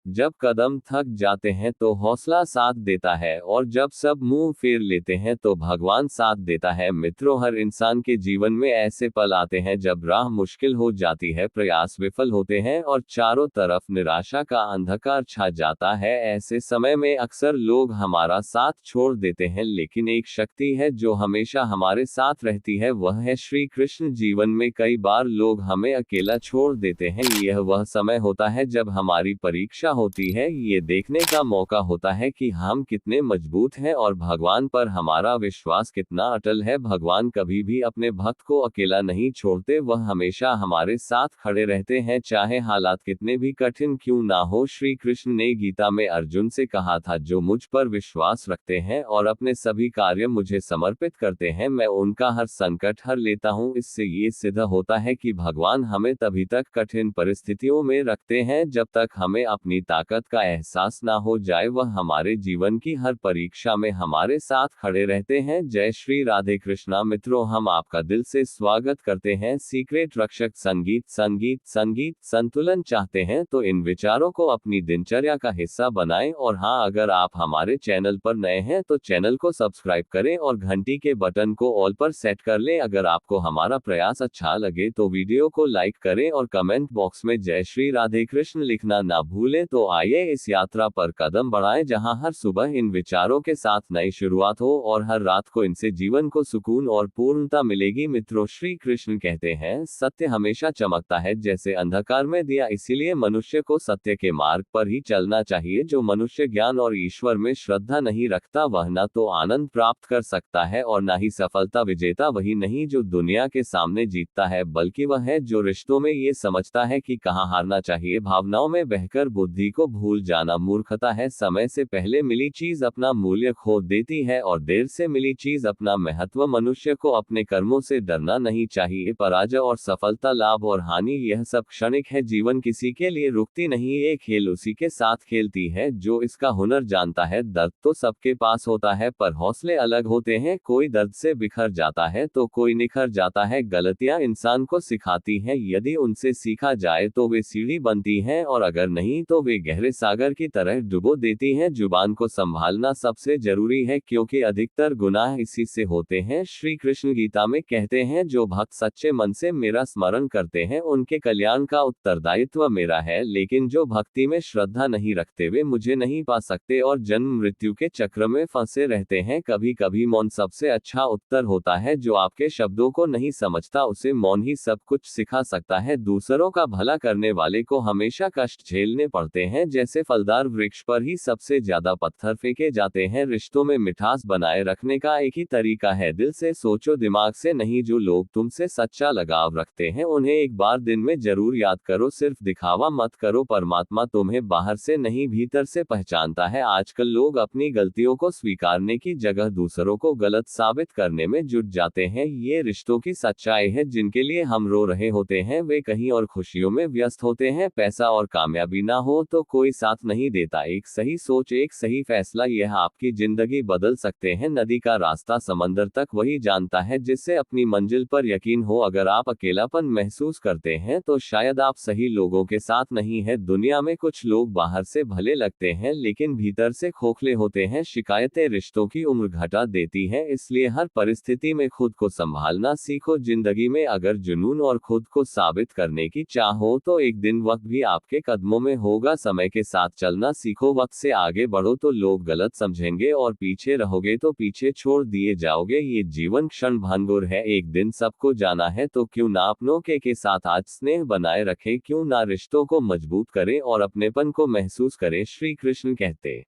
जब कदम थक जाते हैं तो हौसला साथ देता है, और जब सब मुंह फेर लेते हैं तो भगवान साथ देता है। मित्रों, हर इंसान के जीवन में ऐसे पल आते हैं जब राह मुश्किल हो जाती है, प्रयास विफल होते हैं और चारों तरफ निराशा का अंधकार छा जाता है। ऐसे समय में अक्सर लोग हमारा साथ छोड़ देते हैं, लेकिन एक शक्ति है जो हमेशा हमारे साथ रहती है, वह है श्री कृष्ण। जीवन में कई बार लोग हमें अकेला छोड़ देते हैं। यह वह समय होता है जब हमारी परीक्षा होती है, ये देखने का मौका होता है कि हम कितने मजबूत हैं और भगवान पर हमारा विश्वास कितना अटल है। भगवान कभी भी अपने भक्त को अकेला नहीं छोड़ते, वह हमेशा हमारे साथ खड़े रहते हैं, चाहे हालात कितने भी कठिन क्यों ना हो। श्री कृष्ण ने गीता में अर्जुन से कहा था, जो मुझ पर विश्वास रखते हैं और अपने सभी कार्य मुझे समर्पित करते हैं, मैं उनका हर संकट हर लेता हूँ। इससे ये सिद्ध होता है कि भगवान हमें तभी तक कठिन परिस्थितियों में रखते हैं जब तक हमें अपनी ताकत का एहसास ना हो जाए। वह हमारे जीवन की हर परीक्षा में हमारे साथ खड़े रहते हैं। जय श्री राधे कृष्णा। मित्रों, हम आपका दिल से स्वागत करते हैं सीक्रेट रक्षक संगीत संतुलन चाहते हैं तो इन विचारों को अपनी दिनचर्या का हिस्सा बनाएं। और हाँ, अगर आप हमारे चैनल पर नए हैं तो चैनल को सब्सक्राइब करें और घंटी के बटन को ऑल पर सेट कर लें। अगर आपको हमारा प्रयास अच्छा लगे तो वीडियो को लाइक करें और कमेंट बॉक्स में जय श्री राधे कृष्ण लिखना ना भूलें। तो आइए इस यात्रा पर कदम बढ़ाएं, जहां हर सुबह इन विचारों के साथ नई शुरुआत हो और हर रात को इनसे जीवन को सुकून और पूर्णता मिलेगी। मित्रों, श्री कृष्ण कहते हैं, सत्य हमेशा चमकता है जैसे अंधकार में दिया, इसीलिए मनुष्य को सत्य के मार्ग पर ही चलना चाहिए। जो मनुष्य ज्ञान और ईश्वर में श्रद्धा नहीं रखता, वह न तो आनंद प्राप्त कर सकता है और न ही सफलता। विजेता वही नहीं जो दुनिया के सामने जीतता है, बल्कि वह है जो रिश्तों में ये समझता है कि कहाँ हारना चाहिए। भावनाओं में बहकर बुद्धि को भूल जाना मूर्खता है। समय से पहले मिली चीज अपना मूल्य खो देती है और देर से मिली चीज अपना महत्व। मनुष्य को अपने कर्मों से डरना नहीं चाहिए। पराजय और सफलता, लाभ और हानि, यह सब क्षणिक है। जीवन किसी के लिए रुकती नहीं, ये खेल उसी के साथ खेलती है जो इसका हुनर जानता है। दर्द तो सबके पास होता है, पर हौसले अलग होते हैं। कोई दर्द से बिखर जाता है तो कोई निखर जाता है। गलतियां इंसान को सिखाती हैं, यदि उनसे सीखा जाए तो वे सीढ़ी बनती हैं, और अगर नहीं तो वे गहरे सागर की तरह डुबो देती हैं। जुबान को संभालना सबसे जरूरी है, क्योंकि अधिकतर गुनाह इसी से होते हैं। श्री कृष्ण गीता में कहते हैं, जो भक्त सच्चे मन से मेरा स्मरण करते हैं, उनके कल्याण का उत्तरदायित्व मेरा है। लेकिन जो भक्ति में श्रद्धा नहीं रखते, वे मुझे नहीं पा सकते और जन्म मृत्यु के चक्र में फंसे रहते हैं। कभी कभी मौन सबसे अच्छा उत्तर होता है। जो आपके शब्दों को नहीं समझता, उसे मौन ही सब कुछ सिखा सकता है। दूसरों का भला करने वाले को हमेशा कष्ट झेलने पड़ते हैं, जैसे फलदार वृक्ष पर ही सबसे ज्यादा पत्थर फेंके जाते हैं। रिश्तों में मिठास बनाए रखने का एक ही तरीका है, दिल से सोचो, दिमाग से नहीं। जो लोग तुमसे सच्चा लगाव रखते हैं, उन्हें एक बार दिन में जरूर याद करो। सिर्फ दिखावा मत करो, परमात्मा तुम्हें बाहर से नहीं भीतर से पहचानता है। आजकल लोग अपनी गलतियों को स्वीकारने की जगह दूसरों को गलत साबित करने में जुट जाते हैं। ये रिश्तों की सच्चाई है। जिनके लिए हम रो रहे होते हैं, वे कहीं और खुशियों में व्यस्त होते हैं। पैसा और कामयाबी ना हो तो कोई साथ नहीं देता। एक सही सोच, एक सही फैसला, यह आपकी जिंदगी बदल सकते हैं। नदी का रास्ता समंदर तक वही जानता है जिससे अपनी मंजिल पर यकीन हो। अगर आप अकेलापन महसूस करते हैं तो शायद आप सही लोगों के साथ नहीं हैं। दुनिया में कुछ लोग बाहर से भले लगते हैं, लेकिन भीतर से खोखले होते हैं। शिकायतें रिश्तों की उम्र घटा देती हैं, इसलिए हर परिस्थिति में खुद को संभालना सीखो। जिंदगी में अगर जुनून और खुद को साबित करने की चाह हो, तो एक दिन वक्त भी आपके कदमों में होगा। समय के साथ चलना सीखो, वक्त से आगे बढ़ो तो लोग गलत समझेंगे, और पीछे रहोगे तो पीछे छोड़ दिए जाओगे। ये जीवन क्षण भंगुर है, एक दिन सबको जाना है। तो क्यों ना अपनों के साथ आज स्नेह बनाए रखें, क्यों ना रिश्तों को मजबूत करें और अपनेपन को महसूस करें। श्री कृष्ण कहते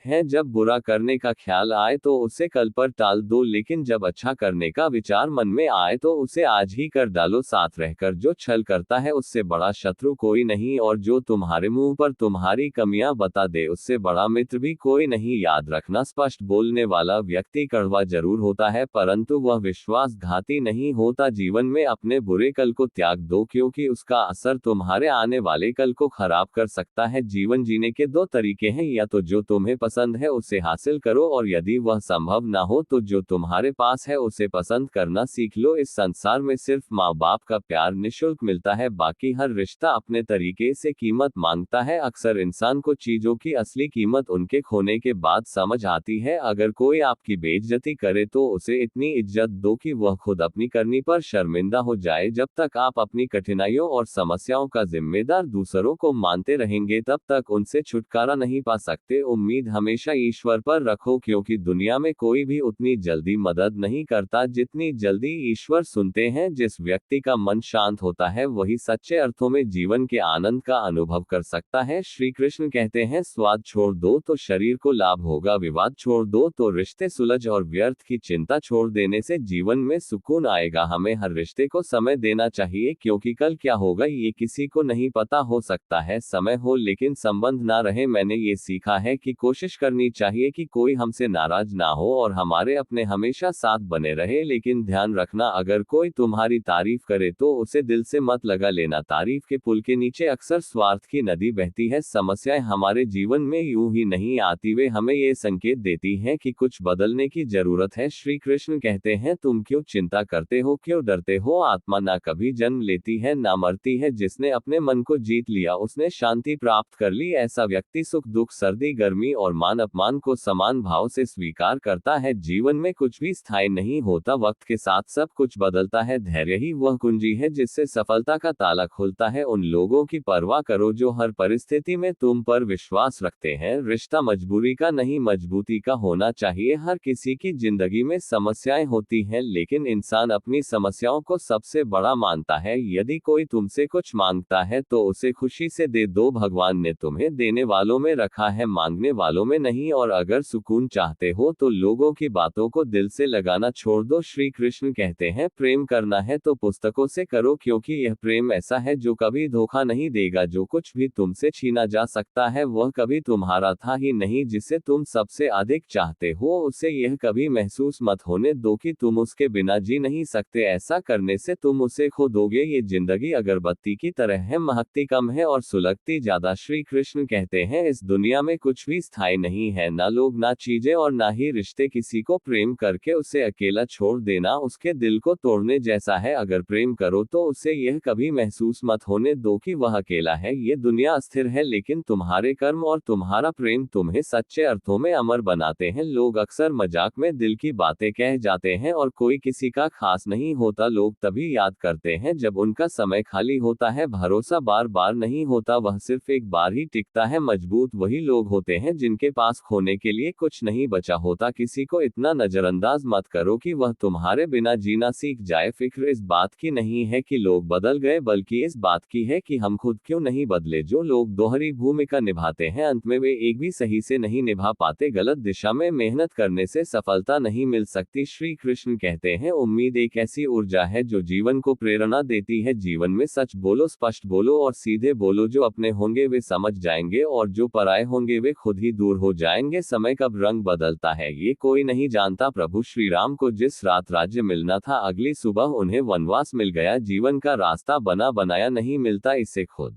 है, जब बुरा करने का ख्याल आए तो उसे कल पर टाल दो, लेकिन जब अच्छा करने का विचार मन में आए तो उसे आज ही कर डालो। साथ रहकर जो छल करता है, उससे बड़ा शत्रु कोई नहीं, और जो तुम्हारे मुंह पर तुम्हारी कमियां बता दे, उससे बड़ा मित्र भी कोई नहीं। याद रखना, स्पष्ट बोलने वाला व्यक्ति कड़वा जरूर होता है, परंतु वह विश्वासघाती नहीं होता। जीवन में अपने बुरे कल को त्याग दो, क्योंकि उसका असर तुम्हारे आने वाले कल को खराब कर सकता है। जीवन जीने के दो तरीके हैं, या तो जो तुम्हें पसंद है उसे हासिल करो, और यदि वह संभव ना हो तो जो तुम्हारे पास है उसे पसंद करना सीख लो। इस संसार में सिर्फ माँ बाप का प्यार निःशुल्क मिलता है, बाकी हर रिश्ता अपने तरीके से कीमत मांगता है। अक्सर इंसान को चीजों की असली कीमत उनके खोने के बाद समझ आती है। अगर कोई आपकी बेइज्जती करे तो उसे इतनी इज्जत दो कि वह खुद अपनी करनी पर शर्मिंदा हो जाए। जब तक आप अपनी कठिनाइयों और समस्याओं का जिम्मेदार दूसरों को मानते रहेंगे तब तक उनसे छुटकारा नहीं पा सकते। उम्मीद हमेशा ईश्वर पर रखो, क्योंकि दुनिया में कोई भी उतनी जल्दी मदद नहीं करता जितनी जल्दी ईश्वर सुनते हैं। जिस व्यक्ति का मन शांत होता है वही सच्चे अर्थों में जीवन के आनंद का अनुभव कर सकता है। श्री कृष्ण कहते हैं, स्वाद छोड़ दो तो शरीर को लाभ होगा, विवाद छोड़ दो तो रिश्ते सुलझ, और व्यर्थ की चिंता छोड़ देने से जीवन में सुकून आएगा। हमें हर रिश्ते को समय देना चाहिए, क्योंकि कल क्या होगा ये किसी को नहीं पता। हो सकता है समय हो लेकिन संबंध ना रहे। मैंने ये सीखा है कि कोशिश करनी चाहिए कि कोई हमसे नाराज ना हो और हमारे अपने हमेशा साथ बने रहे। लेकिन ध्यान रखना, अगर कोई तुम्हारी तारीफ करे तो उसे दिल से मत लगा लेना। तारीफ के पुल के नीचे अक्सर स्वार्थ की नदी बहती है। समस्याएं हमारे जीवन में यूं ही नहीं आती, वे हमें ये संकेत देती हैं कि कुछ बदलने की जरूरत है। श्री कृष्ण कहते हैं, तुम क्यों चिंता करते हो, क्यों डरते हो? आत्मा ना कभी जन्म लेती है ना मरती है। जिसने अपने मन को जीत लिया उसने शांति प्राप्त कर ली। ऐसा व्यक्ति सुख दुख, सर्दी गर्मी और मान अपमान को समान भाव से स्वीकार करता है। जीवन में कुछ भी स्थायी नहीं होता, वक्त के साथ सब कुछ बदलता है। धैर्य ही वह कुंजी है जिससे सफलता का ताला खुलता है। उन लोगों की परवाह करो जो हर परिस्थिति में तुम पर विश्वास रखते हैं। रिश्ता मजबूरी का नहीं, मजबूती का होना चाहिए। हर किसी की जिंदगी में समस्याएं होती हैं, लेकिन इंसान अपनी समस्याओं को सबसे बड़ा मानता है। यदि कोई तुमसे कुछ मांगता है तो उसे खुशी से दे दो। भगवान ने तुम्हें देने वालों में रखा है, मांगने वालों में नहीं। और अगर सुकून चाहते हो तो लोगों की बातों को दिल से लगाना छोड़ दो। श्री कृष्ण कहते हैं, प्रेम करना है तो पुस्तकों से करो, क्योंकि यह प्रेम ऐसा है जो कभी धोखा नहीं देगा। जो कुछ भी तुमसे छीना जा सकता है वह कभी तुम्हारा था ही नहीं। जिसे तुम सबसे अधिक चाहते हो उसे यह कभी महसूस मत होने दो कि तुम उसके बिना जी नहीं सकते। ऐसा करने से तुम उसे खो दोगे। ये जिंदगी अगरबत्ती की तरह है, महकती कम है और सुलगती ज्यादा। श्री कृष्ण कहते हैं, इस दुनिया में कुछ भी स्थायी नहीं है, ना लोग ना चीजें और ना ही रिश्ते। किसी को प्रेम करके उसे अकेला छोड़ देना उसके दिल को तोड़ने जैसा है। अगर प्रेम करो तो उसे यह कभी महसूस मत होने दो कि वह अकेला है। ये दुनिया अस्थिर है, लेकिन तुम्हारे कर्म और तुम्हारा प्रेम तुम्हें सच्चे अर्थों में अमर बनाते हैं। लोग अक्सर मजाक में दिल की बातें कह जाते हैं और कोई किसी का खास नहीं होता। लोग तभी याद करते हैं जब उनका समय खाली होता है। भरोसा बार बार नहीं होता, वह सिर्फ एक बार ही टिकता है। मजबूत वही लोग होते हैं जिनके पास खोने के लिए कुछ नहीं बचा होता। किसी को इतना नजरअंदाज मत करो कि वह तुम्हारे बिना जीना सीख जाए। फिक्र इस बात की नहीं है कि लोग बदल गए, बल्कि इस बात की है कि हम खुद क्यों नहीं बदले। जो लोग दोहरी भूमिका निभाते हैं अंत में वे एक भी सही से नहीं निभा पाते। गलत दिशा में मेहनत करने से सफलता नहीं मिल सकती। श्री कृष्ण कहते हैं, उम्मीद एक ऐसी ऊर्जा है जो जीवन को प्रेरणा देती है। जीवन में सच बोलो, स्पष्ट बोलो और सीधे बोलो। जो अपने होंगे वे समझ जाएंगे और जो पराये होंगे वे खुद ही दूर हो जाएंगे। समय कब रंग बदलता है ये कोई नहीं जानता। प्रभु श्री राम को जिस रात राज्य मिलना था अगली सुबह उन्हें वनवास मिल गया। जीवन का रास्ता बना बनाया नहीं मिलता, इसे खुद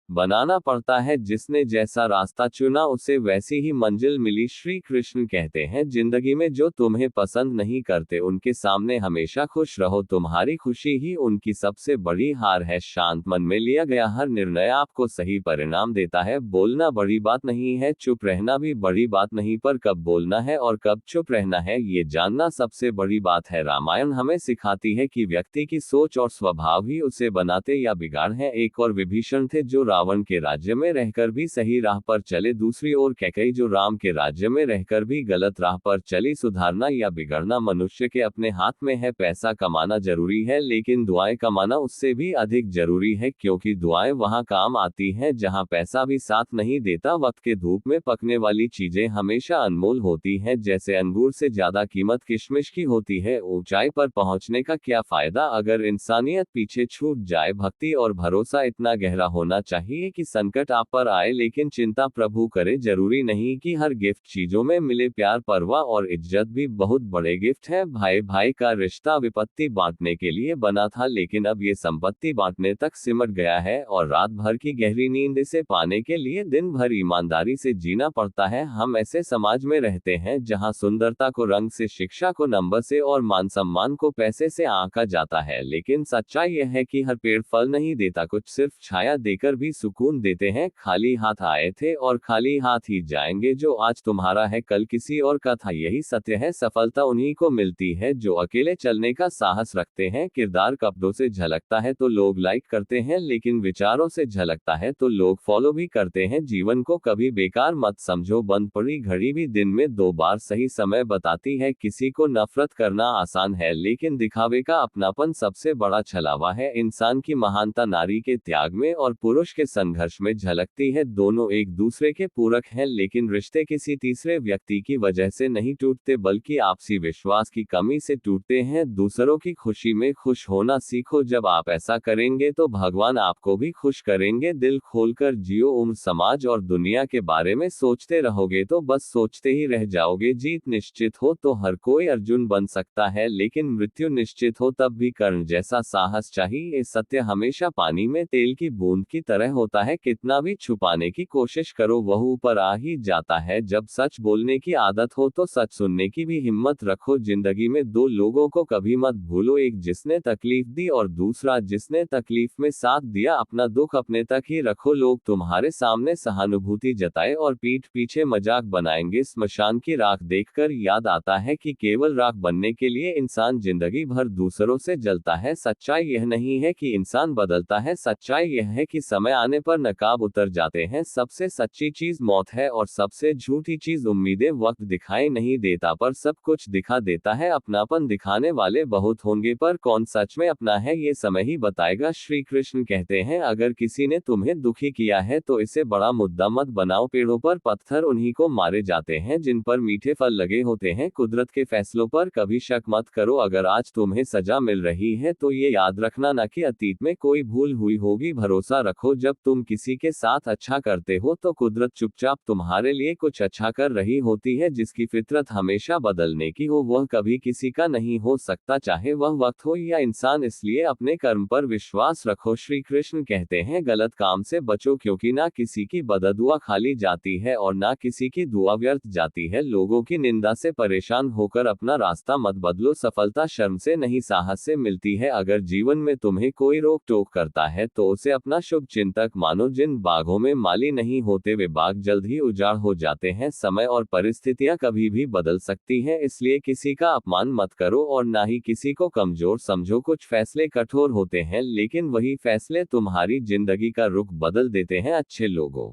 बनाना पड़ता है। जिसने जैसा रास्ता चुना उसे वैसी ही मंजिल मिली। श्री कृष्ण कहते हैं, जिंदगी में जो तुम्हें पसंद नहीं करते उनके सामने हमेशा खुश रहो। तुम्हारी खुशी ही उनकी सबसे बड़ी हार है। शांत मन में लिया गया हर निर्णय आपको सही परिणाम देता है। बोलना बड़ी बात नहीं है, चुप रहना भी बड़ी बात नहीं, पर कब बोलना है और कब चुप रहना है ये जानना सबसे बड़ी बात है। रामायण हमें सिखाती है कि व्यक्ति की सोच और स्वभाव ही उसे बनाते या बिगाड़ है। एक और विभीषण थे जो रावण के राज्य में रहकर भी सही राह पर चले, दूसरी ओर कैकेयी जो राम के राज्य में रहकर भी गलत राह पर चली। सुधारना या बिगड़ना मनुष्य के अपने हाथ में है। पैसा कमाना जरूरी है, लेकिन दुआएं कमाना उससे भी अधिक जरूरी है, क्योंकि दुआएं वहां काम आती हैं जहां पैसा भी साथ नहीं देता। वक्त के धूप में पकने वाली चीजें हमेशा अनमोल होती हैं। जैसे अंगूर से ज्यादा कीमत किशमिश की होती है। ऊंचाई पर पहुंचने का क्या फायदा अगर इंसानियत पीछे छूट जाए। भक्ति और भरोसा इतना गहरा होना चाहिए चाहिए कि संकट आप पर आए लेकिन चिंता प्रभु करे। जरूरी नहीं कि हर गिफ्ट चीजों में मिले, प्यार, परवाह और इज्जत भी बहुत बड़े गिफ्ट है। भाई भाई का रिश्ता विपत्ति बांटने के लिए बना था, लेकिन अब ये संपत्ति बांटने तक सिमट गया है और रात भर की गहरी नींद इसे पाने के लिए दिन भर ईमानदारी से जीना पड़ता है। हम ऐसे समाज में रहते हैं जहां सुंदरता को रंग से, शिक्षा को नंबर से और मान सम्मान को पैसे से आंका जाता है, लेकिन सच्चाई यह है कि हर पेड़ फल नहीं देता, कुछ सिर्फ छाया देकर भी सुकून देते हैं। खाली हाथ आए थे और खाली हाथ ही जाएंगे। जो आज तुम्हारा है कल किसी और का था, यही सत्य है। सफलता उन्हीं को मिलती है जो अकेले चलने का साहस रखते हैं। किरदार कपड़ों से झलकता है तो लोग लाइक करते हैं, लेकिन विचारों से झलकता है तो लोग फॉलो भी करते हैं। जीवन को कभी बेकार मत समझो, बंद पड़ी घड़ी भी दिन में 2 बार सही समय बताती है। किसी को नफरत करना आसान है, लेकिन दिखावे का अपनापन सबसे बड़ा छलावा है। इंसान की महानता नारी के त्याग में और पुरुष के संघर्ष में झलकती है। दोनों एक दूसरे के पूरक हैं, लेकिन रिश्ते किसी तीसरे व्यक्ति की वजह से नहीं टूटते, बल्कि आपसी विश्वास की कमी से टूटते हैं। दूसरों की खुशी में खुश होना सीखो। जब आप ऐसा करेंगे तो भगवान आपको भी खुश करेंगे। दिल खोलकर जियो। उम्र, समाज और दुनिया के बारे में सोचते रहोगे तो बस सोचते ही रह जाओगे। जीत निश्चित हो तो हर कोई अर्जुन बन सकता है, लेकिन मृत्यु निश्चित हो तब भी कर्ण जैसा साहस चाहिए। ये सत्य हमेशा पानी में तेल की बूंद की तरह होता है, कितना भी छुपाने की कोशिश करो वह ऊपर आ ही जाता है। जब सच बोलने की आदत हो तो सच सुनने की भी हिम्मत रखो। जिंदगी में 2 लोगों को कभी मत भूलो, एक जिसने तकलीफ दी और दूसरा जिसने तकलीफ में साथ दिया। अपना दुख अपने तक ही रखो। लोग तुम्हारे सामने सहानुभूति जताए और पीठ पीछे मजाक बनाएंगे। स्मशान की राख देखकर याद आता है कि केवल राख बनने के लिए इंसान जिंदगी भर दूसरों से जलता है। सच्चाई यह नहीं है कि इंसान बदलता है, सच्चाई यह है कि समय आने पर नकाब उतर जाते हैं। सबसे सच्ची चीज मौत है और सबसे झूठी चीज उम्मीदें। वक्त दिखाई नहीं देता पर सब कुछ दिखा देता है। अपनापन दिखाने वाले बहुत होंगे पर कौन सच में अपना है ये समय ही बताएगा। श्री कृष्ण कहते हैं, अगर किसी ने तुम्हें दुखी किया है तो इसे बड़ा मुद्दा मत बनाओ। पेड़ों पर पत्थर उन्हीं को मारे जाते हैं जिन पर मीठे फल लगे होते हैं। कुदरत के फैसलों पर कभी शक मत करो। अगर आज तुम्हें सजा मिल रही है तो ये याद रखना न कि अतीत में कोई भूल हुई होगी। भरोसा रखो, जब तुम किसी के साथ अच्छा करते हो तो कुदरत चुपचाप तुम्हारे लिए कुछ अच्छा कर रही होती है। जिसकी फितरत हमेशा बदलने की हो वह कभी किसी का नहीं हो सकता, चाहे वह वक्त हो या इंसान। इसलिए अपने कर्म पर विश्वास रखो। श्री कृष्ण कहते हैं, गलत काम से बचो, क्योंकि ना किसी की बददुआ खाली जाती है और ना किसी की दुआ व्यर्थ जाती है। लोगों की निंदा से परेशान होकर अपना रास्ता मत बदलो। सफलता शर्म से नहीं साहस से मिलती है। अगर जीवन में तुम्हें कोई रोक टोक करता है तो उसे अपना शुभ चिंतक मानो। जिन बागों में माली नहीं होते वे बाग जल्द ही उजाड़ हो जाते हैं। समय और परिस्थितियां कभी भी बदल सकती हैं, इसलिए किसी का अपमान मत करो और ना ही किसी को कमजोर समझो। कुछ फैसले कठोर होते हैं, लेकिन वही फैसले तुम्हारी जिंदगी का रुख बदल देते हैं। अच्छे लोगों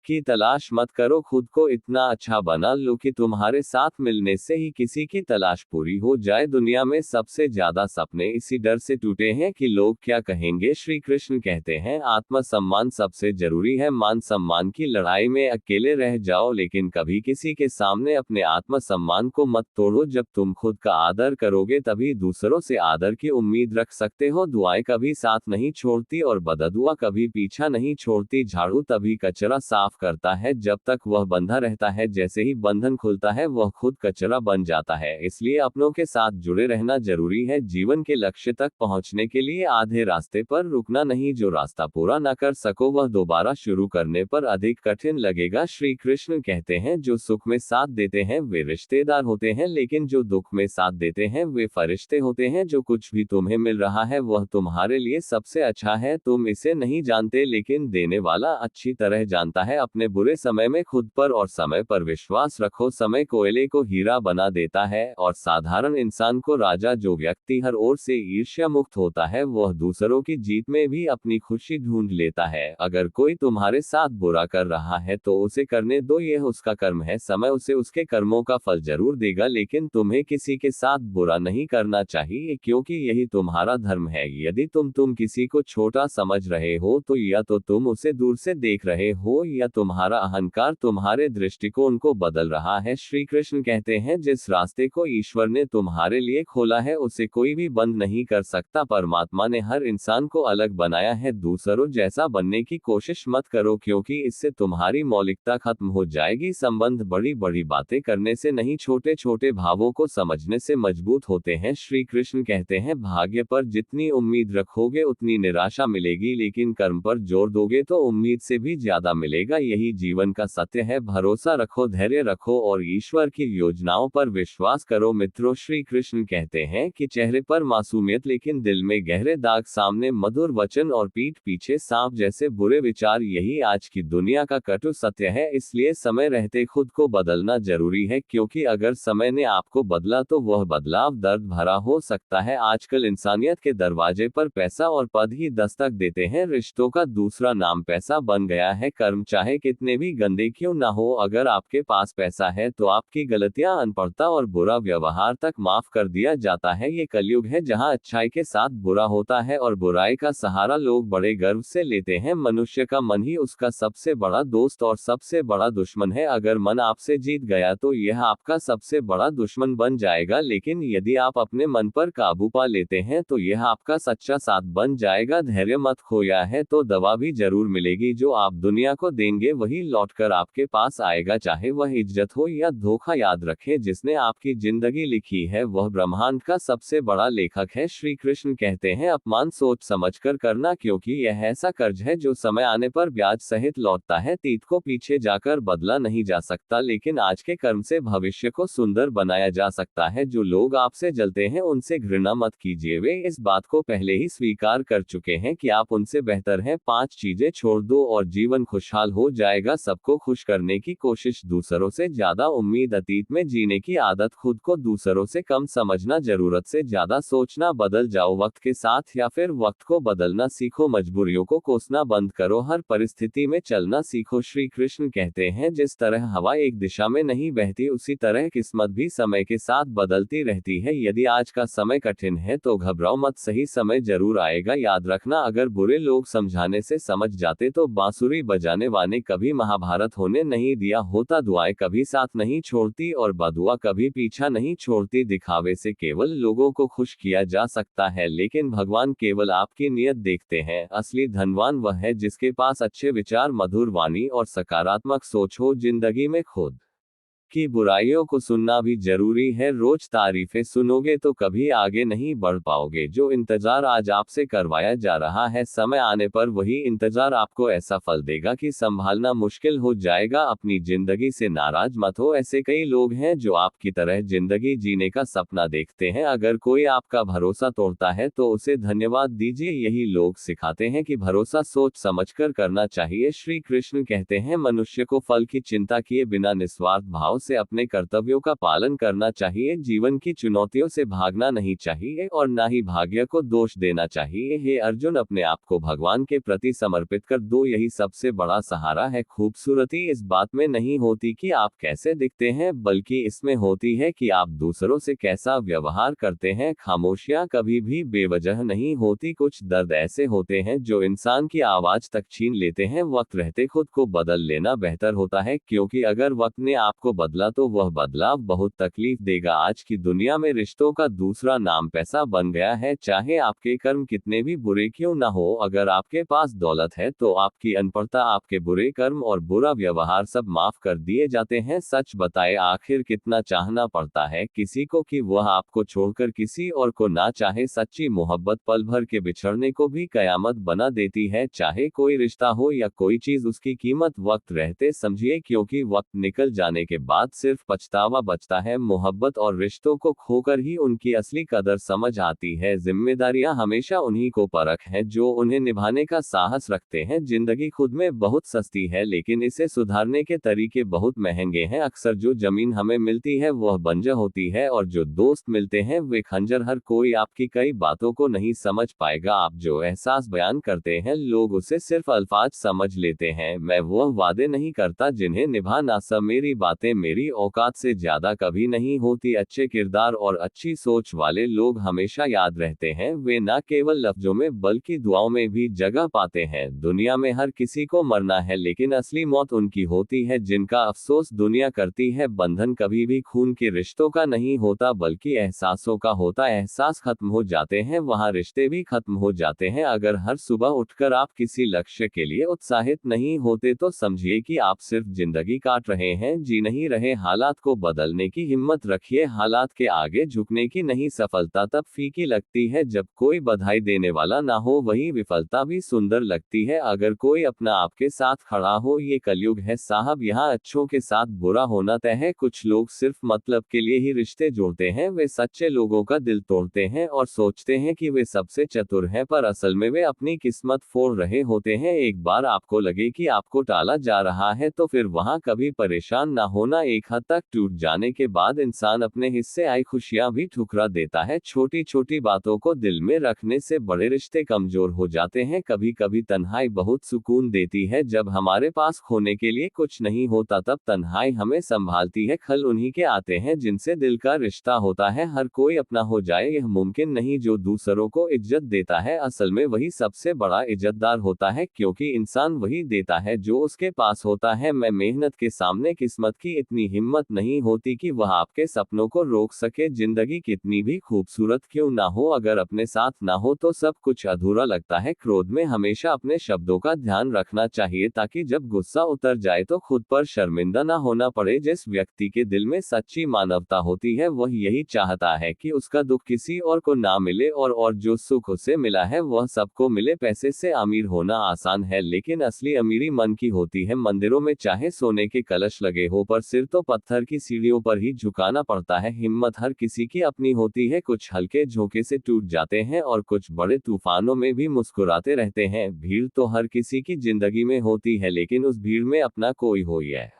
की तलाश मत करो, खुद को इतना अच्छा बना लो कि तुम्हारे साथ मिलने से ही किसी की तलाश पूरी हो जाए। दुनिया में सबसे ज्यादा सपने इसी डर से टूटे हैं कि लोग क्या कहेंगे। श्री कृष्ण कहते हैं, आत्मसम्मान सबसे जरूरी है। मान सम्मान की लड़ाई में अकेले रह जाओ, लेकिन कभी किसी के सामने अपने आत्मसम्मान को मत तोड़ो। जब तुम खुद का आदर करोगे तभी दूसरों से आदर की उम्मीद रख सकते हो। दुआएं कभी साथ नहीं छोड़ती और बददुआ कभी पीछा नहीं छोड़ती। झाड़ू तभी कचरा साफ करता है जब तक वह बंधा रहता है, जैसे ही बंधन खुलता है वह खुद कचरा बन जाता है। इसलिए अपनों के साथ जुड़े रहना जरूरी है। जीवन के लक्ष्य तक पहुंचने के लिए आधे रास्ते पर रुकना नहीं। जो रास्ता पूरा न कर सको वह दोबारा शुरू करने पर अधिक कठिन लगेगा। श्री कृष्ण कहते हैं, जो सुख में साथ देते हैं वे रिश्तेदार होते हैं, लेकिन जो दुख में साथ देते हैं वे फरिश्ते होते हैं। जो कुछ भी तुम्हें मिल रहा है वह तुम्हारे लिए सबसे अच्छा है। तुम इसे नहीं जानते, लेकिन देने वाला अच्छी तरह जानता है। अपने बुरे समय में खुद पर और समय पर विश्वास रखो। समय कोयले को हीरा बना देता है और साधारण इंसान को राजा। जो व्यक्ति हर ओर से ईर्ष्या मुक्त होता है वह दूसरों की जीत में भी अपनी खुशी ढूंढ लेता है। अगर कोई तुम्हारे साथ बुरा कर रहा है तो उसे करने दो, यह उसका कर्म है। समय उसे उसके कर्मों का फल जरूर देगा, लेकिन तुम्हें किसी के साथ बुरा नहीं करना चाहिए, क्योंकि यही तुम्हारा धर्म है। यदि तुम किसी को छोटा समझ रहे हो तो या तो तुम उसे दूर से देख रहे हो या तुम्हारा अहंकार तुम्हारे दृष्टिकोण को बदल रहा है। श्री कृष्ण कहते हैं, जिस रास्ते को ईश्वर ने तुम्हारे लिए खोला है उसे कोई भी बंद नहीं कर सकता। परमात्मा ने हर इंसान को अलग बनाया है। दूसरों जैसा बनने की कोशिश मत करो, क्योंकि इससे तुम्हारी मौलिकता खत्म हो जाएगी। संबंध बड़ी बड़ी बातें करने से नहीं, छोटे छोटे भावों को समझने से मजबूत होते हैं। श्री कृष्ण कहते हैं, भाग्य पर जितनी उम्मीद रखोगे उतनी निराशा मिलेगी, लेकिन कर्म पर जोर दोगे तो उम्मीद से भी ज्यादा मिलेगा। यही जीवन का सत्य है। भरोसा रखो, धैर्य रखो और ईश्वर की योजनाओं पर विश्वास करो। मित्रों, श्री कृष्ण कहते हैं कि चेहरे पर मासूमियत लेकिन दिल में गहरे दाग, सामने मधुर वचन और पीठ पीछे सांप जैसे बुरे विचार, यही आज की दुनिया का कटु सत्य है। इसलिए समय रहते खुद को बदलना जरूरी है, क्योंकि अगर समय ने आपको बदला तो वह बदलाव दर्द भरा हो सकता है। आजकल इंसानियत के दरवाजे पर पैसा और पद ही दस्तक देते हैं। रिश्तों का दूसरा नाम पैसा बन गया है। कर्म चाहे कितने भी गंदे क्यों ना हो, अगर आपके पास पैसा है तो आपकी गलतियां, अनपढ़ता और बुरा व्यवहार तक माफ कर दिया जाता है। ये कलयुग है जहां अच्छाई के साथ बुरा होता है और बुराई का सहारा लोग बड़े गर्व से लेते हैं। मनुष्य का मन ही उसका सबसे बड़ा दोस्त और सबसे बड़ा दुश्मन है। अगर मन आपसे जीत गया तो यह आपका सबसे बड़ा दुश्मन बन जाएगा, लेकिन यदि आप अपने मन पर काबू पा लेते हैं तो यह आपका सच्चा साथ बन जाएगा। धैर्य मत खोया है तो दवा भी जरूर मिलेगी। जो आप दुनिया को देंगे वही लौटकर आपके पास आएगा, चाहे वह इज्जत हो या धोखा। याद रखें, जिसने आपकी जिंदगी लिखी है वह ब्रह्मांड का सबसे बड़ा लेखक है। श्री कृष्ण कहते हैं, अपमान सोच समझकर करना, क्योंकि यह ऐसा कर्ज है जो समय आने पर ब्याज सहित लौटता है। तीत को पीछे जाकर बदला नहीं जा सकता, लेकिन आज के कर्म से भविष्य को सुंदर बनाया जा सकता है। जो लोग आपसे जलते हैं उनसे घृणा मत कीजिए, वे इस बात को पहले ही स्वीकार कर चुके हैं कि आप उनसे बेहतर हैं। 5 चीजें छोड़ दो और जीवन खुशहाल हो जाएगा। सबको खुश करने की कोशिश, दूसरों से ज्यादा उम्मीद, अतीत में जीने की आदत, खुद को दूसरों से कम समझना, जरूरत से ज्यादा सोचना। बदल जाओ वक्त के साथ या फिर वक्त को बदलना सीखो। मजबूरियों को कोसना बंद करो, हर परिस्थिति में चलना सीखो। श्री कृष्ण कहते हैं, जिस तरह हवा एक दिशा में नहीं बहती उसी तरह किस्मत भी समय के साथ बदलती रहती है। यदि आज का समय कठिन है तो घबराओ मत, सही समय जरूर आएगा। याद रखना, अगर बुरे लोग समझाने से समझ जाते तो बांसुरी बजाने वाले कभी महाभारत होने नहीं दिया होता। दुआएं कभी साथ नहीं छोड़ती और बदुआ कभी पीछा नहीं छोड़ती। दिखावे से केवल लोगों को खुश किया जा सकता है, लेकिन भगवान केवल आपकी नियत देखते हैं। असली धनवान वह है जिसके पास अच्छे विचार, मधुर वाणी और सकारात्मक सोच हो। जिंदगी में खुद की बुराइयों को सुनना भी जरूरी है। रोज तारीफें सुनोगे तो कभी आगे नहीं बढ़ पाओगे। जो इंतजार आज आपसे करवाया जा रहा है, समय आने पर वही इंतजार आपको ऐसा फल देगा कि संभालना मुश्किल हो जाएगा। अपनी जिंदगी से नाराज मत हो। ऐसे कई लोग हैं जो आपकी तरह जिंदगी जीने का सपना देखते हैं। अगर कोई आपका भरोसा तोड़ता है तो उसे धन्यवाद दीजिए। यही लोग सिखाते हैं कि भरोसा सोच समझकर करना चाहिए। श्री कृष्ण कहते हैं, मनुष्य को फल की चिंता किए बिना निस्वार्थ भाव से अपने कर्तव्यों का पालन करना चाहिए। जीवन की चुनौतियों से भागना नहीं चाहिए और ना ही भाग्य को दोष देना चाहिए। हे अर्जुन, अपने आप को भगवान के प्रति समर्पित कर दो, यही सबसे बड़ा सहारा है। खूबसूरती इस बात में नहीं होती कि आप कैसे दिखते हैं, बल्कि इसमें होती है कि आप दूसरों से कैसा व्यवहार करते हैं। खामोशियां कभी भी बेवजह नहीं होती। कुछ दर्द ऐसे होते हैं जो इंसान की आवाज तक छीन लेते हैं। वक्त रहते खुद को बदल लेना बेहतर होता है, क्योंकि अगर वक्त ने आपको बदला तो वह बदलाव बहुत तकलीफ देगा। आज की दुनिया में रिश्तों का दूसरा नाम पैसा बन गया है। चाहे आपके कर्म कितने भी बुरे क्यों ना हो, अगर आपके पास दौलत है तो आपकी अनपढ़ता, आपके बुरे कर्म और बुरा व्यवहार सब माफ कर दिए जाते हैं। सच बताए, आखिर कितना चाहना पड़ता है किसी को कि वह आपको छोड़कर किसी और को ना चाहे। सच्ची मोहब्बत पल भर के बिछड़ने को भी कयामत बना देती है। चाहे कोई रिश्ता हो या कोई चीज, उसकी कीमत वक्त रहते समझिए, क्योंकि वक्त निकल जाने के बाद सिर्फ पछतावा बचता है। मोहब्बत और रिश्तों को खोकर ही उनकी असली कदर समझ आती है। जिम्मेदारियां हमेशा उन्हीं को परख है जो उन्हें निभाने का साहस रखते हैं। जिंदगी खुद में बहुत सस्ती है, लेकिन इसे सुधारने के तरीके बहुत महंगे हैं। अक्सर जो जमीन हमें मिलती है वह बंजर होती है और जो दोस्त मिलते हैं वे खंजर। हर कोई आपकी कई बातों को नहीं समझ पाएगा। आप जो एहसास बयान करते हैं लोग उसे सिर्फ अल्फाज समझ लेते हैं। मैं वह वादे नहीं करता जिन्हें निभा ना सक। मेरी बातें मेरी औकात से ज्यादा कभी नहीं होती। अच्छे किरदार और अच्छी सोच वाले लोग हमेशा याद रहते हैं। वे न केवल लफ्जों में बल्कि दुआओं में भी जगह पाते हैं। दुनिया में हर किसी को मरना है, लेकिन असली मौत उनकी होती है जिनका अफसोस दुनिया करती है। बंधन कभी भी खून के रिश्तों का नहीं होता, बल्कि एहसासों का होता। एहसास खत्म हो जाते हैं, वहाँ रिश्ते भी खत्म हो जाते हैं। अगर हर सुबह उठकर आप किसी लक्ष्य के लिए उत्साहित नहीं होते तो समझिए कि आप सिर्फ जिंदगी काट रहे हैं, जी नहीं रहे। हालात को बदलने की हिम्मत रखिए, हालात के आगे झुकने की नहीं। सफलता तब फीकी लगती है जब कोई बधाई देने वाला ना हो, वही विफलता भी सुंदर लगती है अगर कोई अपना आपके साथ खड़ा हो। ये कलयुग है साहब, यहाँ अच्छों के साथ बुरा होना तय है। कुछ लोग सिर्फ मतलब के लिए ही रिश्ते जोड़ते हैं। वे सच्चे लोगों का दिल तोड़ते हैं और सोचते हैं कि वे सबसे चतुर हैं, पर असल में वे अपनी किस्मत फोड़ रहे होते हैं। एक बार आपको लगे कि आपको टाला जा रहा है तो फिर वहां कभी परेशान ना होना। एक हद तक टूट जाने के बाद इंसान अपने हिस्से आई खुशियां भी ठुकरा देता है। छोटी छोटी बातों को दिल में रखने से बड़े रिश्ते कमजोर हो जाते हैं। कभी कभी तन्हाई बहुत सुकून देती है। जब हमारे पास खोने के लिए कुछ नहीं होता तब तन्हाई हमें संभालती है। खल उन्हीं के आते हैं जिनसे दिल का रिश्ता होता है। हर कोई अपना हो जाए यह मुमकिन नहीं। जो दूसरों को इज्जत देता है असल में वही सबसे बड़ा इज्जतदार होता है, क्योंकि इंसान वही देता है जो उसके पास होता है। मैं मेहनत के सामने किस्मत की इतनी हिम्मत नहीं होती कि वह आपके सपनों को रोक सके। जिंदगी कितनी भी खूबसूरत क्यों ना हो, अगर अपने साथ ना हो तो सब कुछ अधूरा लगता है। क्रोध में हमेशा अपने शब्दों का ध्यान रखना चाहिए ताकि जब गुस्सा उतर जाए तो खुद पर शर्मिंदा ना होना पड़े। जिस व्यक्ति के दिल में सच्ची मानवता होती है वह यही चाहता है कि उसका दुख किसी और को ना मिले, और जो सुख उसे मिला है वह सबको मिले। पैसे से अमीर होना आसान है, लेकिन असली अमीरी मन की होती है। मंदिरों में चाहे सोने के कलश लगे हो, पर सिर तो पत्थर की सीढ़ियों पर ही झुकाना पड़ता है। हिम्मत हर किसी की अपनी होती है। कुछ हल्के झोंके से टूट जाते हैं और कुछ बड़े तूफानों में भी मुस्कुराते रहते हैं। भीड़ तो हर किसी की जिंदगी में होती है, लेकिन उस भीड़ में अपना कोई हो है।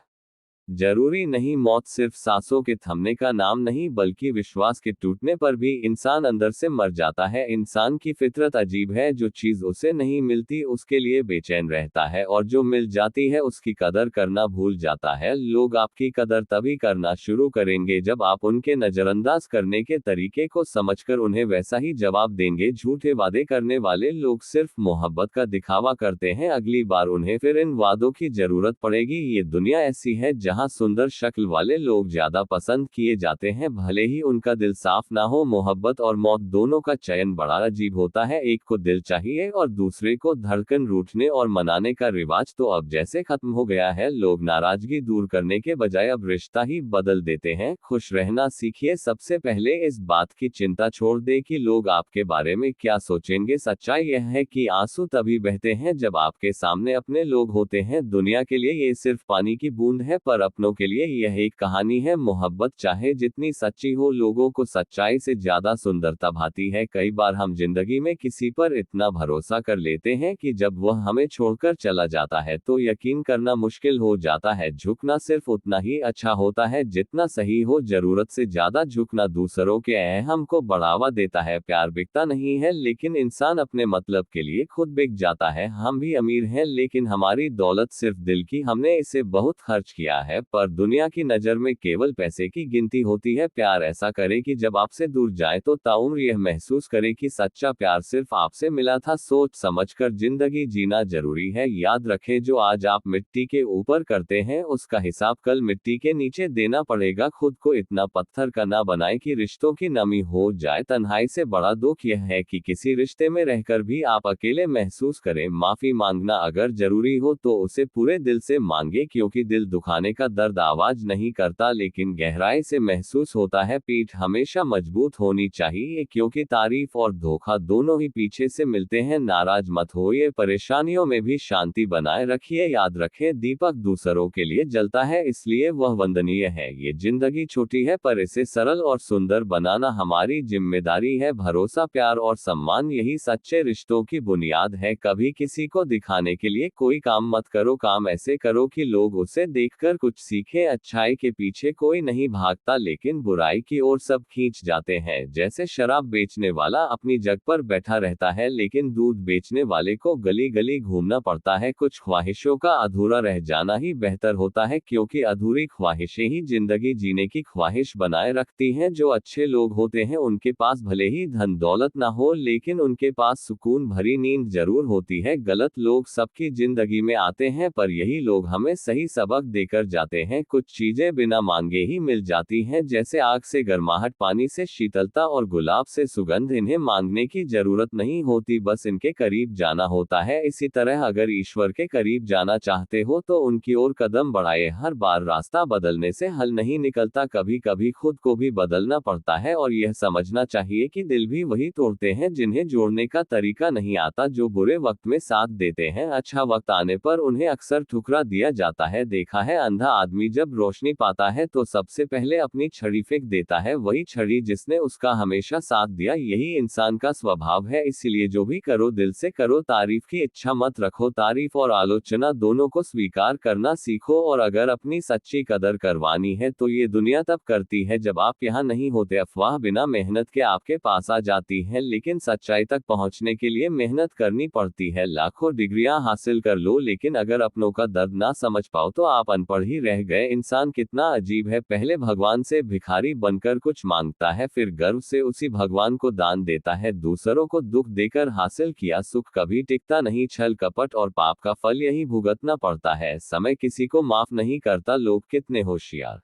जरूरी नहीं मौत सिर्फ सांसों के थमने का नाम नहीं, बल्कि विश्वास के टूटने पर भी इंसान अंदर से मर जाता है। इंसान की फितरत अजीब है, जो चीज उसे नहीं मिलती उसके लिए बेचैन रहता है, और जो मिल जाती है उसकी कदर करना भूल जाता है। लोग आपकी कदर तभी करना शुरू करेंगे जब आप उनके नजरअंदाज करने के तरीके को समझकर उन्हें वैसा ही जवाब देंगे। झूठे वादे करने वाले लोग सिर्फ मोहब्बत का दिखावा करते हैं, अगली बार उन्हें फिर इन वादों की जरूरत पड़ेगी। ये दुनिया ऐसी है जहां सुंदर शक्ल वाले लोग ज्यादा पसंद किए जाते हैं, भले ही उनका दिल साफ ना हो। मोहब्बत और मौत दोनों का चयन बड़ा अजीब होता है। एक को दिल चाहिए और दूसरे को धड़कन। रूठने और मनाने का रिवाज तो अब जैसे खत्म हो गया है। लोग नाराजगी दूर करने के बजाय अब रिश्ता ही बदल देते हैं। खुश रहना सीखिए। सबसे पहले इस बात की चिंता छोड़ दे कि लोग आपके बारे में क्या सोचेंगे। सच्चाई यह है कि आंसू तभी बहते हैं जब आपके सामने अपने लोग होते हैं। दुनिया के लिए ये सिर्फ पानी की बूंद है, पर अपनों के लिए यह एक कहानी है। मोहब्बत चाहे जितनी सच्ची हो, लोगों को सच्चाई से ज्यादा सुंदरता भाती है। कई बार हम जिंदगी में किसी पर इतना भरोसा कर लेते हैं कि जब वह हमें छोड़कर चला जाता है तो यकीन करना मुश्किल हो जाता है। झुकना सिर्फ उतना ही अच्छा होता है जितना सही हो। जरूरत से ज्यादा झुकना दूसरों के अहम को बढ़ावा देता है। प्यार बिकता नहीं है, लेकिन इंसान अपने मतलब के लिए खुद बिक जाता है। हम भी अमीर हैं, लेकिन हमारी दौलत सिर्फ दिल की। हमने इसे बहुत खर्च किया है, पर दुनिया की नजर में केवल पैसे की गिनती होती है। प्यार ऐसा करे कि जब आपसे दूर जाए तो ताउम्र यह महसूस करे कि सच्चा प्यार सिर्फ आपसे मिला था। सोच समझकर जिंदगी जीना जरूरी है। याद रखें, जो आज आप मिट्टी के ऊपर करते हैं उसका हिसाब कल मिट्टी के नीचे देना पड़ेगा। खुद को इतना पत्थर का ना बनाए कि रिश्तों की नमी हो जाए। तन्हाई से बड़ा दुख यह है कि किसी रिश्ते में रहकर भी आप अकेले महसूस करें। माफी मांगना अगर जरूरी हो तो उसे पूरे दिल से मांगे, क्योंकि दिल दुखाने का दर्द आवाज नहीं करता, लेकिन गहराई से महसूस होता है। पीठ हमेशा मजबूत होनी चाहिए, क्योंकि तारीफ और धोखा दोनों ही पीछे से मिलते हैं। नाराज मत होइए, परेशानियों में भी शांति बनाए रखिए। याद रखें, दीपक दूसरों के लिए जलता है, इसलिए वह वंदनीय है। ये जिंदगी छोटी है, पर इसे सरल और सुंदर बनाना हमारी जिम्मेदारी है। भरोसा, प्यार और सम्मान यही सच्चे रिश्तों की बुनियाद है। कभी किसी को दिखाने के लिए कोई काम मत करो। काम ऐसे करो कि लोग उसे देखकर कुछ कुछ सीखें। अच्छाई के पीछे कोई नहीं भागता, लेकिन बुराई की ओर सब खींच जाते हैं। जैसे शराब बेचने वाला अपनी जगह पर बैठा रहता है, लेकिन दूध बेचने वाले को गली गली घूमना पड़ता है। कुछ ख्वाहिशों का अधूरा रह जाना ही बेहतर होता है, क्योंकि अधूरी ख्वाहिशें ही जिंदगी जीने की ख्वाहिश बनाए रखती हैं। जो अच्छे लोग होते हैं उनके पास भले ही धन दौलत ना हो, लेकिन उनके पास सुकून भरी नींद जरूर होती है। गलत लोग सबकी जिंदगी में आते हैं, पर यही लोग हमें सही सबक देकर जाते हैं। कुछ चीजें बिना मांगे ही मिल जाती हैं, जैसे आग से गर्माहट, पानी से शीतलता और गुलाब से सुगंध। इन्हें मांगने की जरूरत नहीं होती, बस इनके करीब जाना होता है। इसी तरह अगर ईश्वर के करीब जाना चाहते हो तो उनकी ओर कदम बढ़ाए। हर बार रास्ता बदलने से हल नहीं निकलता, कभी कभी खुद को भी बदलना पड़ता है। और यह समझना चाहिए कि दिल भी वही तोड़ते हैं जिन्हें जोड़ने का तरीका नहीं आता, जो बुरे वक्त में साथ देते हैं। अच्छा वक्त आने पर उन्हें अक्सर ठुकरा दिया जाता है। देखा है, अंधा आदमी जब रोशनी पाता है तो सबसे पहले अपनी छड़ी फेंक देता है, वही छड़ी जिसने उसका हमेशा साथ दिया। यही इंसान का स्वभाव है। इसीलिए जो भी करो दिल से करो, तारीफ की इच्छा मत रखो। तारीफ और आलोचना दोनों को स्वीकार करना सीखो। और अगर अपनी सच्ची कदर करवानी है तो ये दुनिया तब करती है जब आप यहाँ नहीं होते। अफवाह बिना मेहनत के आपके पास आ जाती है, लेकिन सच्चाई तक पहुँचने के लिए मेहनत करनी पड़ती है। लाखों डिग्रियां हासिल कर लो, लेकिन अगर अपनों का दर्द ना समझ पाओ तो आप अनपढ़ ही रह गए। इंसान कितना अजीब है, पहले भगवान से भिखारी बनकर कुछ मांगता है, फिर गर्व से उसी भगवान को दान देता है। दूसरों को दुख देकर हासिल किया सुख कभी टिकता नहीं। छल कपट और पाप का फल यही भुगतना पड़ता है। समय किसी को माफ नहीं करता। लोग कितने होशियार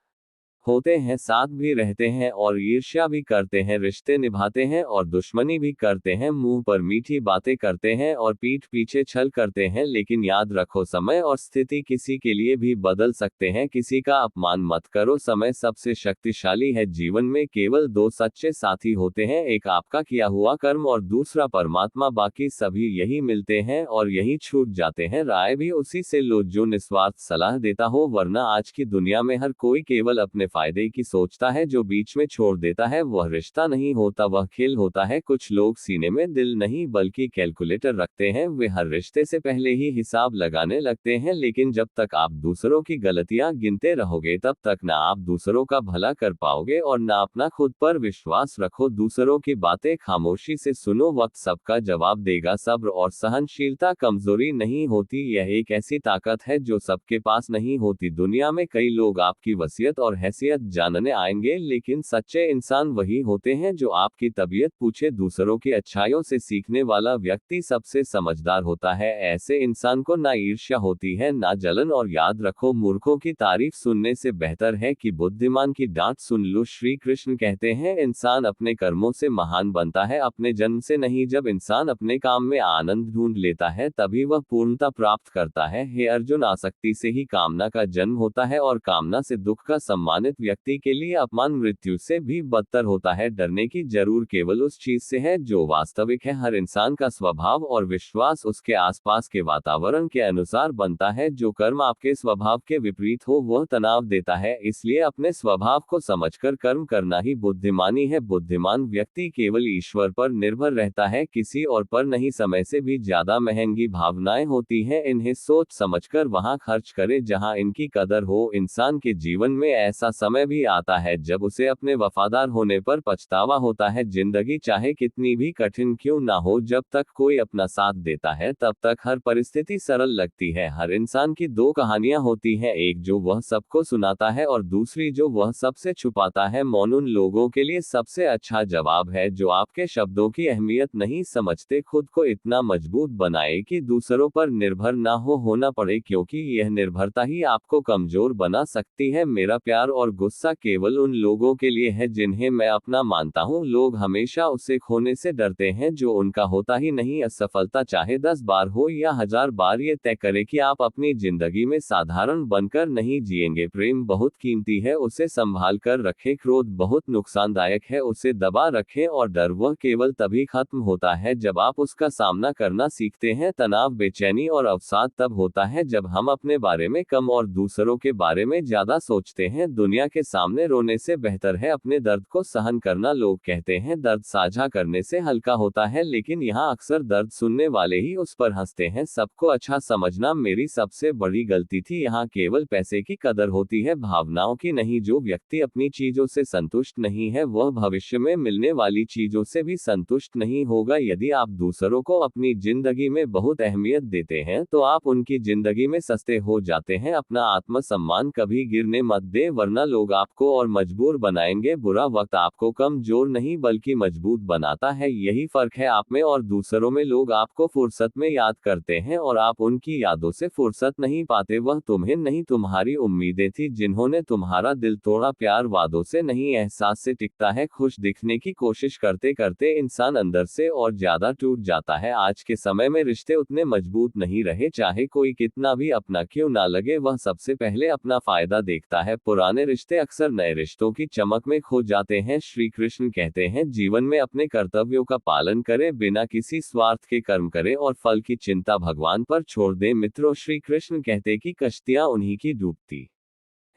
होते हैं, साथ भी रहते हैं और ईर्ष्या भी करते हैं, रिश्ते निभाते हैं और दुश्मनी भी करते हैं, मुंह पर मीठी बातें करते हैं और पीठ पीछे छल करते हैं। लेकिन याद रखो, समय और स्थिति किसी के लिए भी बदल सकते हैं। किसी का अपमान मत करो, समय सबसे शक्तिशाली है। जीवन में केवल दो सच्चे साथी होते हैं, एक आपका किया हुआ कर्म और दूसरा परमात्मा। बाकी सभी यही मिलते हैं और यही छूट जाते हैं। राय भी उसी से लो जो निस्वार्थ सलाह देता हो, वरना आज की दुनिया में हर कोई केवल अपने फायदे की सोचता है। जो बीच में छोड़ देता है वह रिश्ता नहीं होता, वह खेल होता है। कुछ लोग सीने में दिल नहीं बल्कि कैलकुलेटर रखते हैं। वे हर रिश्ते से पहले ही हिसाब लगाने लगते हैं, लेकिन जब तक आप दूसरों की गलतियां गिनते रहोगे तब तक ना आप दूसरों का भला कर पाओगे और ना अपना खुद पर विश्वास रखो। दूसरों की बातें खामोशी से सुनो, वक्त सबका जवाब देगा। सब्र और सहनशीलता कमजोरी नहीं होती, यह एक ऐसी ताकत है जो सबके पास नहीं होती। दुनिया में कई लोग आपकी वसीयत और हैसियत जानने आएंगे, लेकिन सच्चे इंसान वही होते हैं जो आपकी तबीयत पूछे। दूसरों की अच्छाइयों से सीखने वाला व्यक्ति सबसे समझदार होता है। ऐसे इंसान को ना ईर्ष्या होती है ना जलन। और याद रखो, मूर्खों की तारीफ सुनने से बेहतर है कि बुद्धिमान की डांट सुन लो। श्री कृष्ण कहते हैं, इंसान अपने कर्मों से महान बनता है, अपने जन्म से नहीं। जब इंसान अपने काम में आनंद ढूंढ लेता है तभी वह पूर्णता प्राप्त करता है। हे अर्जुन, आसक्ति से ही कामना का जन्म होता है और कामना से दुख का सम्मानित व्यक्ति के लिए अपमान मृत्यु से भी बदतर होता है। डरने की जरूर केवल उस चीज से है जो वास्तविक है। हर इंसान का स्वभाव और विश्वास उसके आसपास के वातावरण के अनुसार बनता है। जो कर्म आपके स्वभाव के विपरीत हो वह तनाव देता है, इसलिए अपने स्वभाव को समझकर कर्म करना ही बुद्धिमानी है। बुद्धिमान व्यक्ति केवल ईश्वर पर निर्भर रहता है, किसी और पर नहीं। समय से भी ज्यादा महंगी भावनाएं होती हैं, इन्हें सोच समझकर वहां खर्च करें जहां इनकी कदर हो। इंसान के जीवन में ऐसा समय भी आता है जब उसे अपने वफादार होने पर पछतावा होता है। जिंदगी चाहे कितनी भी कठिन क्यों ना हो, जब तक कोई अपना साथ देता है तब तक हर परिस्थिति सरल लगती है। हर इंसान की दो कहानियां होती हैं, एक जो वह सबको सुनाता है और दूसरी जो वह सबसे छुपाता है। मौन उन लोगों के लिए सबसे अच्छा जवाब है जो आपके शब्दों की अहमियत नहीं समझते। खुद को इतना मजबूत बनाए कि दूसरों पर निर्भर ना होना पड़े, क्योंकि यह निर्भरता ही आपको कमजोर बना सकती है। मेरा प्यार और गुस्सा केवल उन लोगों के लिए है जिन्हें मैं अपना मानता हूँ। लोग हमेशा उसे खोने से डरते हैं जो उनका होता ही नहीं। असफलता चाहे 10 बार हो या 1000 बार, ये तय करे कि आप अपनी जिंदगी में साधारण बनकर नहीं जिएंगे। प्रेम बहुत कीमती है, उसे संभाल कर रखें। क्रोध बहुत नुकसानदायक है, उसे दबा रखें। और डर वह केवल तभी खत्म होता है जब आप उसका सामना करना सीखते हैं। तनाव, बेचैनी और अवसाद तब होता है जब हम अपने बारे में कम और दूसरों के बारे में ज्यादा सोचते हैं। दुनिया दुनिया के सामने रोने से बेहतर है अपने दर्द को सहन करना। लोग कहते हैं दर्द साझा करने से हल्का होता है, लेकिन यहाँ अक्सर दर्द सुनने वाले ही उस पर हंसते हैं। सबको अच्छा समझना मेरी सबसे बड़ी गलती थी। यहाँ केवल पैसे की कदर होती है, भावनाओं की नहीं। जो व्यक्ति अपनी चीजों से संतुष्ट नहीं है वह भविष्य में मिलने वाली चीजों से भी संतुष्ट नहीं होगा। यदि आप दूसरों को अपनी जिंदगी में बहुत अहमियत देते हैं तो आप उनकी जिंदगी में सस्ते हो जाते हैं। अपना आत्मसम्मान कभी गिरने मत दे, वरना लोग आपको और मजबूर बनाएंगे। बुरा वक्त आपको कमजोर नहीं बल्कि मजबूत बनाता है। यही फर्क है आप में और दूसरों में। लोग आपको फुर्सत में याद करते हैं और आप उनकी यादों से फुर्सत नहीं पाते। वह तुम्हें नहीं, तुम्हारी उम्मीदें थी जिन्होंने तुम्हारा दिल तोड़ा। प्यार वादों से नहीं, एहसास से टिकता है। खुश दिखने की कोशिश करते करते इंसान अंदर से और ज्यादा टूट जाता है। आज के समय में रिश्ते उतने मजबूत नहीं रहे, चाहे कोई कितना भी अपना क्यों ना लगे, वह सबसे पहले अपना फायदा देखता है। पुराने रिश्ते अक्सर नए रिश्तों की चमक में खो जाते हैं। श्री कृष्ण कहते हैं जीवन में अपने कर्तव्यों का पालन करें, बिना किसी स्वार्थ के कर्म करें और फल की चिंता भगवान पर छोड़ दें। मित्रों, श्री कृष्ण कहते कि कश्तियां उन्हीं की डूबती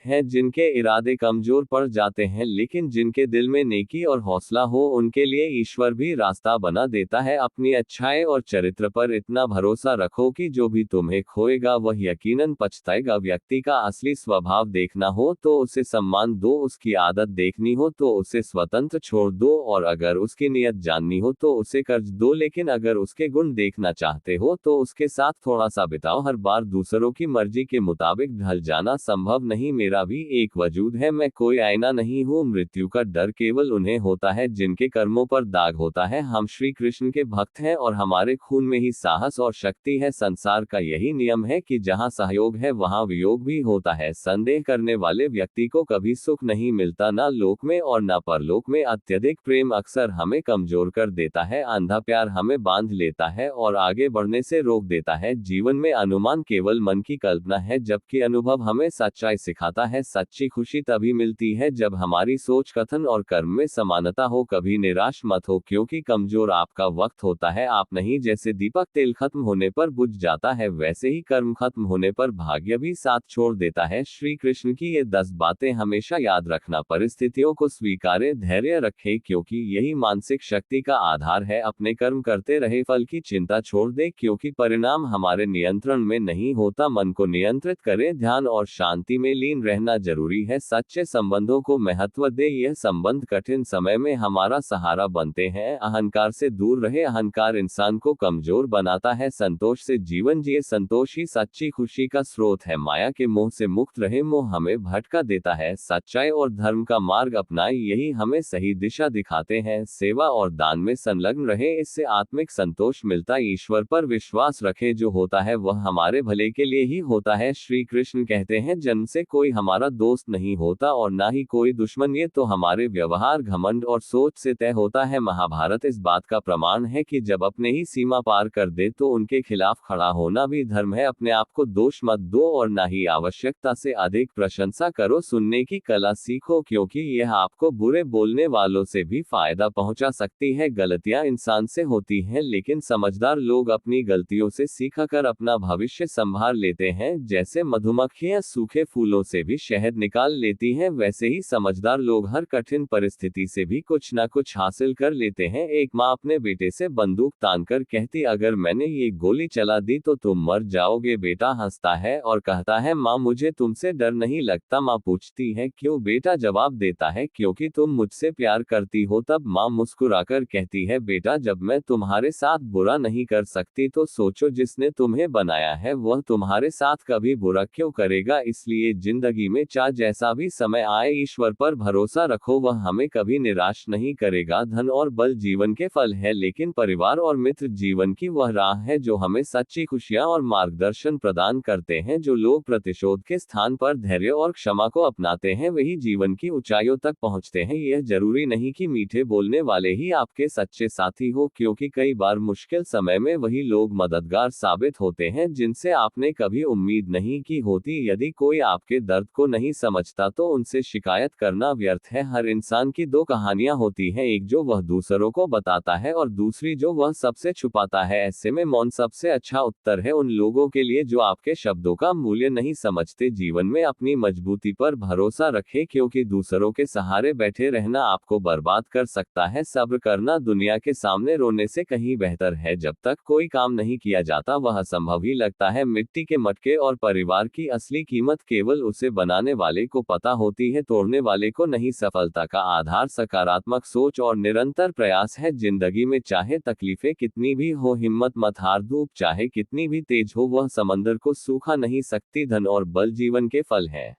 हैं जिनके इरादे कमजोर पड़ जाते हैं, लेकिन जिनके दिल में नेकी और हौसला हो उनके लिए ईश्वर भी रास्ता बना देता है। अपनी अच्छाई और चरित्र पर इतना भरोसा रखो कि जो भी तुम्हें खोएगा वह यकीनन पछताएगा। व्यक्ति का असली स्वभाव देखना हो तो उसे सम्मान दो, उसकी आदत देखनी हो तो उसे स्वतंत्र छोड़ दो, और अगर उसकी नियत जाननी हो तो उसे कर्ज दो। लेकिन अगर उसके गुण देखना चाहते हो तो उसके साथ थोड़ा सा बिताओ। हर बार दूसरों की मर्जी के मुताबिक ढल जाना संभव नहीं। मेरा भी एक वजूद है, मैं कोई आईना नहीं हूँ। मृत्यु का डर केवल उन्हें होता है जिनके कर्मों पर दाग होता है। हम श्री कृष्ण के भक्त हैं और हमारे खून में ही साहस और शक्ति है। संसार का यही नियम है कि जहाँ सहयोग है वहाँ वियोग भी होता है। संदेह करने वाले व्यक्ति को कभी सुख नहीं मिलता, ना लोक में और ना परलोक में। अत्यधिक प्रेम अक्सर हमें कमजोर कर देता है। अंधा प्यार हमें बांध लेता है और आगे बढ़ने से रोक देता है। जीवन में अनुमान केवल मन की कल्पना है, जबकि अनुभव हमें सच्चाई सिखाता है। सच्ची खुशी तभी मिलती है जब हमारी सोच, कथन और कर्म में समानता हो। कभी निराश मत हो, क्योंकि कमजोर आपका वक्त होता है, आप नहीं। जैसे दीपक तेल खत्म होने पर बुझ जाता है, वैसे ही कर्म खत्म होने पर भाग्य भी साथ छोड़ देता है। श्री कृष्ण की ये 10 बातें हमेशा याद रखना। परिस्थितियों को स्वीकारें, धैर्य रखें, क्योंकि यही मानसिक शक्ति का आधार है। अपने कर्म करते रहे, फल की चिंता छोड़ दे, क्योंकि परिणाम हमारे नियंत्रण में नहीं होता। मन को नियंत्रित करें, ध्यान और शांति में लीन रहना जरूरी है। सच्चे संबंधों को महत्व दे, यह संबंध कठिन समय में हमारा सहारा बनते हैं। अहंकार से दूर रहे, अहंकार इंसान को कमजोर बनाता है। संतोष से जीवन जिए, संतोष ही सच्ची खुशी का स्रोत है। माया के मोह से मुक्त रहे, मोह हमें भटका देता है। सच्चाई और धर्म का मार्ग अपनाए, यही हमें सही दिशा दिखाते हैं। सेवा और दान में संलग्न रहे, इससे आत्मिक संतोष मिलता है। ईश्वर पर विश्वास रखे, जो होता है वह हमारे भले के लिए ही होता है। श्री कृष्ण कहते हैं जन्म से कोई हमारा दोस्त नहीं होता और ना ही कोई दुश्मन, ये तो हमारे व्यवहार, घमंड और सोच से तय होता है। महाभारत इस बात का प्रमाण है कि जब अपने ही सीमा पार कर दे तो उनके खिलाफ खड़ा होना भी धर्म है। अपने आप को दोष मत दो और ना ही आवश्यकता से अधिक प्रशंसा करो। सुनने की कला सीखो, क्योंकि यह आपको बुरे बोलने वालों से भी फायदा पहुंचा सकती है। गलतियां इंसान से होती हैं, लेकिन समझदार लोग अपनी गलतियों से सीखकर अपना भविष्य संभाल लेते हैं। जैसे मधुमक्खियां सूखे फूलों से भी शहद निकाल लेती हैं, वैसे ही समझदार लोग हर कठिन परिस्थिति से भी कुछ ना कुछ हासिल कर लेते हैं। एक माँ अपने बेटे से बंदूक तानकर कहती, अगर मैंने ये गोली चला दी तो तुम मर जाओगे। बेटा हंसता है और कहता है, माँ मुझे तुमसे डर नहीं लगता। माँ पूछती है क्यों? बेटा जवाब देता है, क्योंकि तुम मुझसे प्यार करती हो। तब माँ मुस्कुराकर कहती है, बेटा जब मैं तुम्हारे साथ बुरा नहीं कर सकती तो सोचो जिसने तुम्हें बनाया है वह तुम्हारे साथ कभी बुरा क्यों करेगा। इसलिए जिंदगी में चाहे जैसा भी समय आए, ईश्वर पर भरोसा रखो, वह हमें कभी निराश नहीं करेगा। धन और बल जीवन के फल है, लेकिन परिवार और मित्र जीवन की वह राह है जो हमें सच्ची खुशियां और मार्गदर्शन प्रदान करते हैं। जो लोग प्रतिशोध के स्थान पर धैर्य और क्षमा को अपनाते हैं वही जीवन की ऊंचाइयों तक पहुंचते हैं। यह जरूरी नहीं कि मीठे बोलने वाले ही आपके सच्चे साथी हो, क्योंकि कई बार मुश्किल समय में वही लोग मददगार साबित होते हैं जिनसे आपने कभी उम्मीद नहीं की होती। यदि कोई आपके दर्द को नहीं समझता तो उनसे शिकायत करना व्यर्थ है। हर इंसान की दो कहानियां होती हैं, एक जो वह दूसरों को बताता है और दूसरी जो वह सबसे छुपाता है। ऐसे में मौन सबसे अच्छा उत्तर है उन लोगों के लिए जो आपके शब्दों का मूल्य नहीं समझते। जीवन में अपनी मजबूती पर भरोसा रखें, क्योंकि दूसरों के सहारे बैठे रहना आपको बर्बाद कर सकता है। सब्र करना दुनिया के सामने रोने से कहीं बेहतर है। जब तक कोई काम नहीं किया जाता वह असंभव ही लगता है। मिट्टी के मटके और परिवार की असली कीमत केवल उसे बनाने वाले को पता होती है, तोड़ने वाले को नहीं। सफलता का आधार सकारात्मक सोच और निरंतर प्रयास है। जिंदगी में चाहे तकलीफें कितनी भी हो, हिम्मत मत हार। धूप चाहे कितनी भी तेज हो, वह समंदर को सूखा नहीं सकती। धन और बल जीवन के फल है,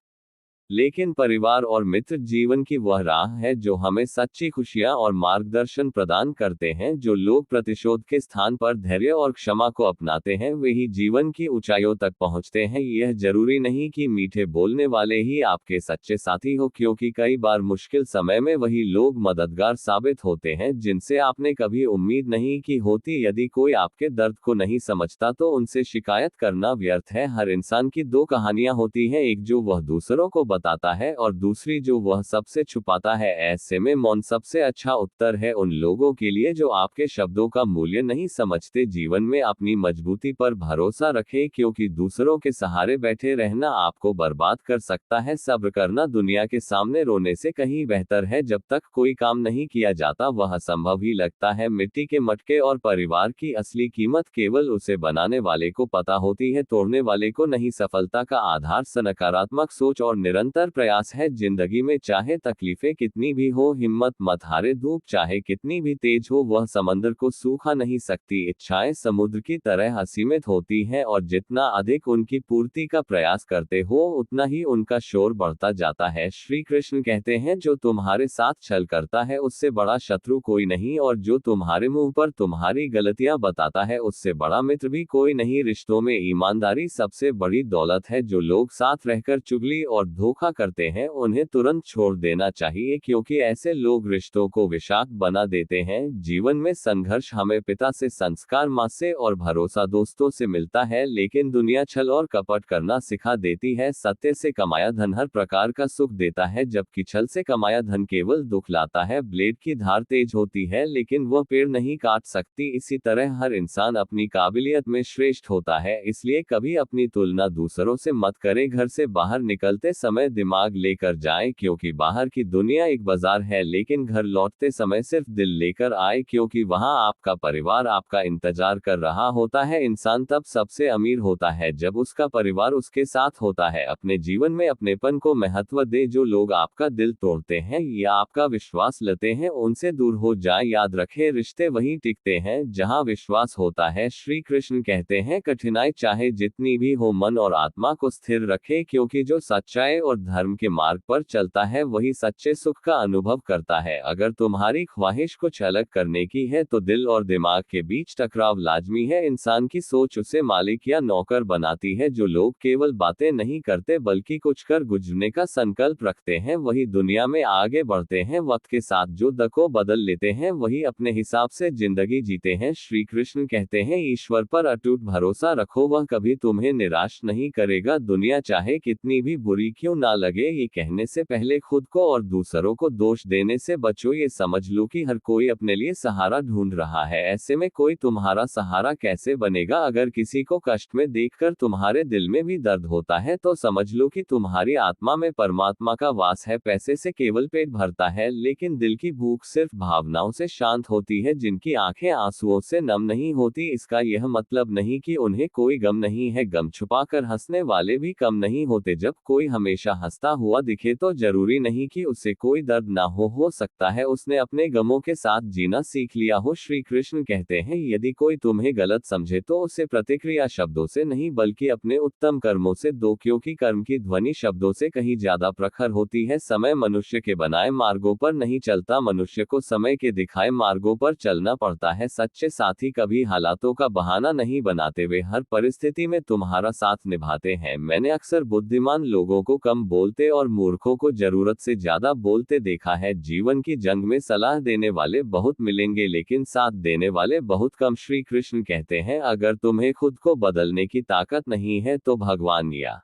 लेकिन परिवार और मित्र जीवन की वह राह है जो हमें सच्ची खुशियां और मार्गदर्शन प्रदान करते हैं। जो लोग प्रतिशोध के स्थान पर धैर्य और क्षमा को अपनाते हैं वे ही जीवन की ऊंचाइयों तक पहुंचते हैं। यह जरूरी नहीं कि मीठे बोलने वाले ही आपके सच्चे साथी हो, क्योंकि कई बार मुश्किल समय में वही लोग मददगार साबित होते हैं जिनसे आपने कभी उम्मीद नहीं की होती। यदि कोई आपके दर्द को नहीं समझता तो उनसे शिकायत करना व्यर्थ है। हर इंसान की दो कहानियां होती हैं, एक जो वह दूसरों को बताता है और दूसरी जो वह सबसे छुपाता है। ऐसे में मौन सबसे अच्छा उत्तर है उन लोगों के लिए जो आपके शब्दों का मूल्य नहीं समझते। जीवन में अपनी मजबूती पर भरोसा रखें, क्योंकि दूसरों के सहारे बैठे रहना आपको बर्बाद कर सकता है। सब्र करना दुनिया के सामने रोने से कहीं बेहतर है। जब तक कोई काम नहीं किया जाता वह असंभव ही लगता है। मिट्टी के मटके और परिवार की असली कीमत केवल उसे बनाने वाले को पता होती है, तोड़ने वाले को नहीं। सफलता का आधार सकारात्मक सोच और निरंतर प्रयास है। जिंदगी में चाहे तकलीफें कितनी भी हो, हिम्मत मत हारे। धूप चाहे कितनी भी तेज हो, वह समंदर को सूखा नहीं सकती। इच्छाएं समुद्र की तरह असीमित होती हैं और जितना अधिक उनकी पूर्ति का प्रयास करते हो उतना ही उनका शोर बढ़ता जाता है। श्री कृष्ण कहते हैं, जो तुम्हारे साथ छल करता है उससे बड़ा शत्रु कोई नहीं, और जो तुम्हारे मुंह पर तुम्हारी गलतियां बताता है उससे बड़ा मित्र भी कोई नहीं। रिश्तों में ईमानदारी सबसे बड़ी दौलत है। जो लोग साथ रहकर चुगली और धोखा करते हैं उन्हें तुरंत छोड़ देना चाहिए, क्योंकि ऐसे लोग रिश्तों को विषाक्त बना देते हैं। जीवन में संघर्ष हमें पिता से, संस्कार माँ से और भरोसा दोस्तों से मिलता है, लेकिन दुनिया छल और कपट करना सिखा देती है। सत्य से कमाया धन हर प्रकार का सुख देता है, जबकि छल से कमाया धन केवल दुख लाता है। ब्लेड की धार तेज होती है लेकिन वह पेड़ नहीं काट सकती। इसी तरह हर इंसान अपनी काबिलियत में श्रेष्ठ होता है, इसलिए कभी अपनी तुलना दूसरों से मत करें। घर से बाहर निकलते समय दिमाग लेकर जाएं, क्योंकि बाहर की दुनिया एक बाजार है, लेकिन घर लौटते समय सिर्फ दिल लेकर आए, क्योंकि वहां आपका परिवार आपका इंतजार कर रहा होता है। इंसान तब सबसे अमीर होता है जब उसका परिवार उसके साथ होता है। अपने जीवन में अपनेपन को महत्व दें। जो लोग आपका दिल तोड़ते हैं या आपका विश्वास लेते हैं उनसे दूर हो जाएं। याद रखें, रिश्ते वहीं टिकते हैं जहां विश्वास होता है। श्री कृष्ण कहते हैं, कठिनाई चाहे जितनी भी हो मन और आत्मा को स्थिर रखें, क्योंकि जो सच्चाई और धर्म के मार्ग पर चलता है वही सच्चे सुख का अनुभव करता है। अगर तुम्हारी ख्वाहिश कुछ अलग करने की है तो दिल और दिमाग के बीच टकराव लाजमी है। इंसान की सोच उसे मालिक या नौकर बनाती है। जो लोग केवल बातें नहीं करते बल्कि कुछ कर गुजरने का संकल्प रखते हैं वही दुनिया में आगे बढ़ते हैं। वक्त के साथ जो दको बदल लेते हैं वही अपने हिसाब से जिंदगी जीते हैं। श्री कृष्ण कहते हैं, ईश्वर पर अटूट भरोसा रखो, वह कभी तुम्हें निराश नहीं करेगा। दुनिया चाहे कितनी भी बुरी क्यों ना लगे, ये कहने से पहले खुद को और दूसरों को दोष देने से बचो। ये समझ लो कि हर कोई अपने लिए सहारा ढूंढ रहा है, ऐसे में कोई तुम्हारा सहारा कैसे बनेगा। अगर किसी को कष्ट में देखकर तुम्हारे दिल में भी दर्द होता है तो समझ लो कि तुम्हारी आत्मा में परमात्मा का वास है। पैसे से केवल पेट भरता है, लेकिन दिल की भूख सिर्फ भावनाओं से शांत होती है। जिनकी आंखें आंसुओं से नम नहीं होती, इसका यह मतलब नहीं कि उन्हें कोई गम नहीं है। गम छुपाकर हंसने वाले भी कम नहीं होते। जब कोई हमेशा हंसता हुआ दिखे तो जरूरी नहीं कि उसे कोई दर्द ना हो सकता है उसने अपने गमों के साथ जीना सीख लिया हो। श्री कृष्ण कहते हैं, यदि कोई तुम्हें गलत समझे तो उसे प्रतिक्रिया शब्दों से नहीं बल्कि अपने उत्तम कर्मों से दो, क्योंकि कर्म की ध्वनि शब्दों से कहीं ज्यादा प्रखर होती है। समय मनुष्य के बनाए मार्गों पर नहीं चलता, मनुष्य को समय के दिखाए मार्गों पर चलना पड़ता है। सच्चे साथी कभी हालातों का बहाना नहीं बनाते, वे हर परिस्थिति में तुम्हारा साथ निभाते हैं। मैंने अक्सर बुद्धिमान लोगों को कम बोलते और मूर्खों को जरूरत से ज्यादा बोलते देखा है। जीवन की जंग में सलाह देने वाले बहुत मिलेंगे लेकिन साथ देने वाले बहुत कम। श्री कृष्ण कहते हैं, अगर तुम्हें खुद को बदलने की ताकत नहीं है तो भगवान या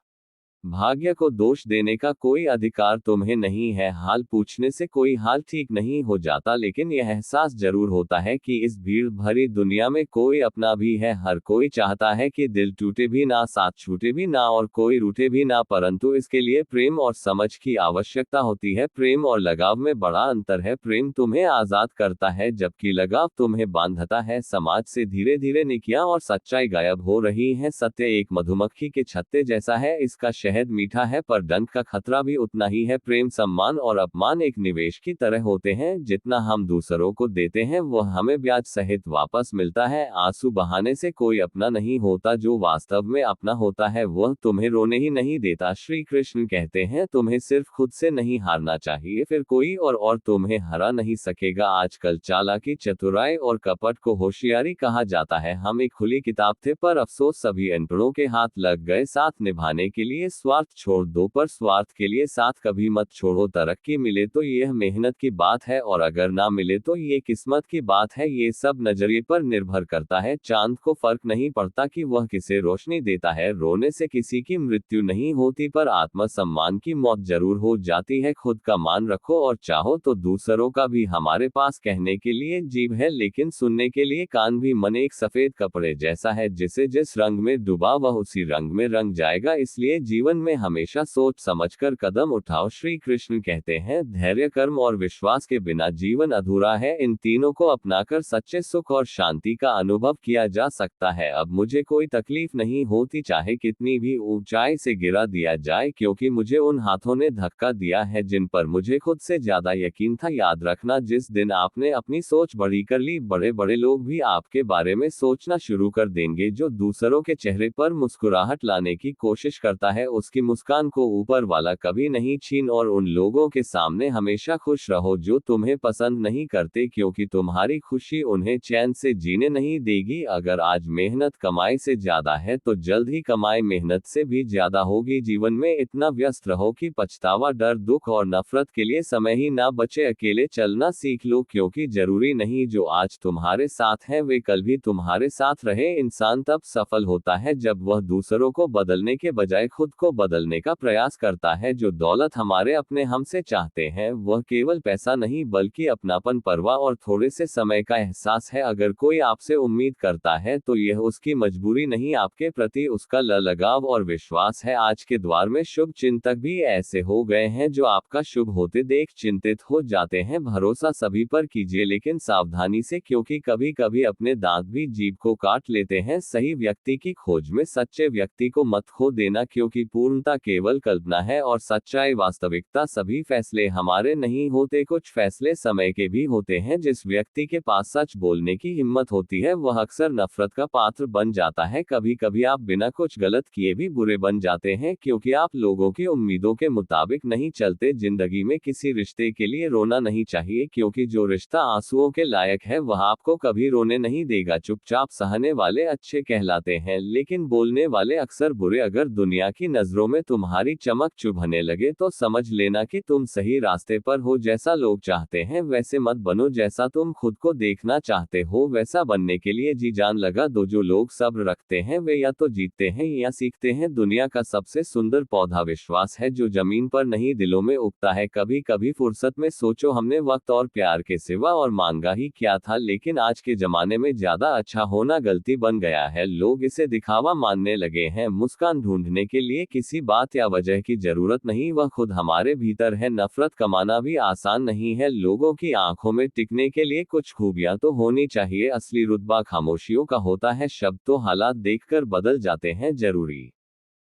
भाग्य को दोष देने का कोई अधिकार तुम्हें नहीं है। हाल पूछने से कोई हाल ठीक नहीं हो जाता, लेकिन यह एहसास जरूर होता है कि इस भीड़ भरी दुनिया में कोई अपना भी है। हर कोई चाहता है कि दिल टूटे भी ना, साथ छूटे भी ना और कोई रूठे भी ना, परंतु इसके लिए प्रेम और समझ की आवश्यकता होती है। प्रेम और लगाव में बड़ा अंतर है। प्रेम तुम्हें आजाद करता है, जबकि लगाव तुम्हें बांधता है। समाज से धीरे धीरे नेकियां और सच्चाई गायब हो रही है। सत्य एक मधुमक्खी के छत्ते जैसा है, इसका शहद मीठा है पर डंक का खतरा भी उतना ही है। प्रेम, सम्मान और अपमान एक निवेश की तरह होते हैं। जितना हम दूसरों को देते हैं वह हमें ब्याज सहित वापस मिलता है। आंसू बहाने से कोई अपना नहीं होता, जो वास्तव में अपना होता है वह तुम्हें रोने ही नहीं देता। श्री कृष्ण कहते हैं तुम्हें सिर्फ खुद से नहीं हारना चाहिए, फिर कोई और तुम्हें हरा नहीं सकेगा। आजकल चालाकी, चतुराई और कपट को होशियारी कहा जाता है। हम एक खुली किताब थे, पर अफसोस सभी अनपढ़ों के हाथ लग गए। साथ निभाने के लिए स्वार्थ छोड़ दो, पर स्वार्थ के लिए साथ कभी मत छोड़ो। तरक्की मिले तो यह मेहनत की बात है, और अगर ना मिले तो ये किस्मत की बात है। ये सब नजरिए पर निर्भर करता है। चांद को फर्क नहीं पड़ता कि वह किसे रोशनी देता है। रोने से किसी की मृत्यु नहीं होती, पर आत्मसम्मान की मौत जरूर हो जाती है। खुद का मान रखो और चाहो तो दूसरों का भी। हमारे पास कहने के लिए जीभ है, लेकिन सुनने के लिए कान भी। मन एक सफेद कपड़े जैसा है, जिसे जिस रंग में डुबा वह उसी रंग में रंग जाएगा। इसलिए जीवन में हमेशा सोच समझकर कदम उठाओ। श्री कृष्ण कहते हैं धैर्य, कर्म और विश्वास के बिना जीवन अधूरा है। इन तीनों को अपनाकर सच्चे सुख और शांति का अनुभव किया जा सकता है। अब मुझे कोई तकलीफ नहीं होती, चाहे कितनी भी ऊंचाई से गिरा दिया जाए, क्योंकि मुझे उन हाथों ने धक्का दिया है जिन पर मुझे खुद से ज्यादा यकीन था। याद रखना, जिस दिन आपने अपनी सोच बड़ी कर ली, बड़े बड़े लोग भी आपके बारे में सोचना शुरू कर देंगे। जो दूसरों के चेहरे पर मुस्कुराहट लाने की कोशिश करता है, उसकी मुस्कान को ऊपर वाला कभी नहीं छीन। और उन लोगों के सामने हमेशा खुश रहो जो तुम्हें पसंद नहीं करते, क्योंकि तुम्हारी खुशी उन्हें चैन से जीने नहीं देगी। अगर आज मेहनत कमाई से ज्यादा है, तो जल्द ही कमाई मेहनत से भी ज्यादा होगी। जीवन में इतना व्यस्त रहो कि पछतावा, डर, दुख और नफरत के लिए समय ही ना बचे। अकेले चलना सीख लो, क्योंकि जरूरी नहीं जो आज तुम्हारे साथ है वे कल भी तुम्हारे साथ रहे। इंसान तब सफल होता है जब वह दूसरों को बदलने के बजाय खुद को बदलने का प्रयास करता है। जो दौलत हमारे अपने हमसे चाहते हैं वह केवल पैसा नहीं, बल्कि अपनापन, परवाह और थोड़े से समय का एहसास है। अगर कोई आपसे उम्मीद करता है तो यह उसकी मजबूरी नहीं, आपके प्रति उसका लगाव और विश्वास है। आज के द्वार में शुभ चिंतक भी ऐसे हो गए हैं जो आपका शुभ होते देख चिंतित हो जाते हैं। भरोसा सभी पर कीजिए, लेकिन सावधानी से, क्योंकि कभी कभी अपने दांत भी जीभ को काट लेते हैं। सही व्यक्ति की खोज में सच्चे व्यक्ति को मत खो देना, क्योंकि पूर्णता केवल कल्पना है और सच्चाई वास्तविकता। सभी फैसले हमारे नहीं होते, कुछ फैसले समय के भी होते हैं। जिस व्यक्ति के पास सच बोलने की हिम्मत होती है वह अक्सर नफरत का पात्र बन जाता है। कभी कभी आप बिना कुछ गलत किए भी बुरे बन जाते हैं, क्योंकि आप लोगों की उम्मीदों के मुताबिक नहीं चलते। जिंदगी में किसी रिश्ते के लिए रोना नहीं चाहिए, क्योंकि जो रिश्ता आंसुओं के लायक है वह आपको कभी रोने नहीं देगा। चुपचाप सहने वाले अच्छे कहलाते हैं, लेकिन बोलने वाले अक्सर बुरे। अगर दुनिया की नजरों में तुम्हारी चमक चुभने लगे तो समझ लेना कि तुम सही रास्ते पर हो। जैसा लोग चाहते हैं वैसे मत बनो, जैसा तुम खुद को देखना चाहते हो वैसा बनने के लिए जी जान लगा दो। जो लोग सब्र रखते हैं वे या तो जीतते हैं या सीखते हैं। दुनिया का सबसे सुंदर पौधा विश्वास है, जो जमीन पर नहीं दिलों में उगता है। कभी कभी फुर्सत में सोचो, हमने वक्त और प्यार के सिवा और मांगा ही क्या था। लेकिन आज के जमाने में ज्यादा अच्छा होना गलती बन गया है। लोग इसे दिखावा मानने लगे हैं। मुस्कान ढूंढने के लिए किसी बात या वजह की जरूरत नहीं, वह खुद हमारे भीतर है। नफरत कमाना भी आसान नहीं है। लोगों की आंखों में टिकने के लिए कुछ खूबियां तो होनी चाहिए। असली रुतबा खामोशियों का होता है। शब्द तो हालात देखकर बदल जाते हैं, जरूरी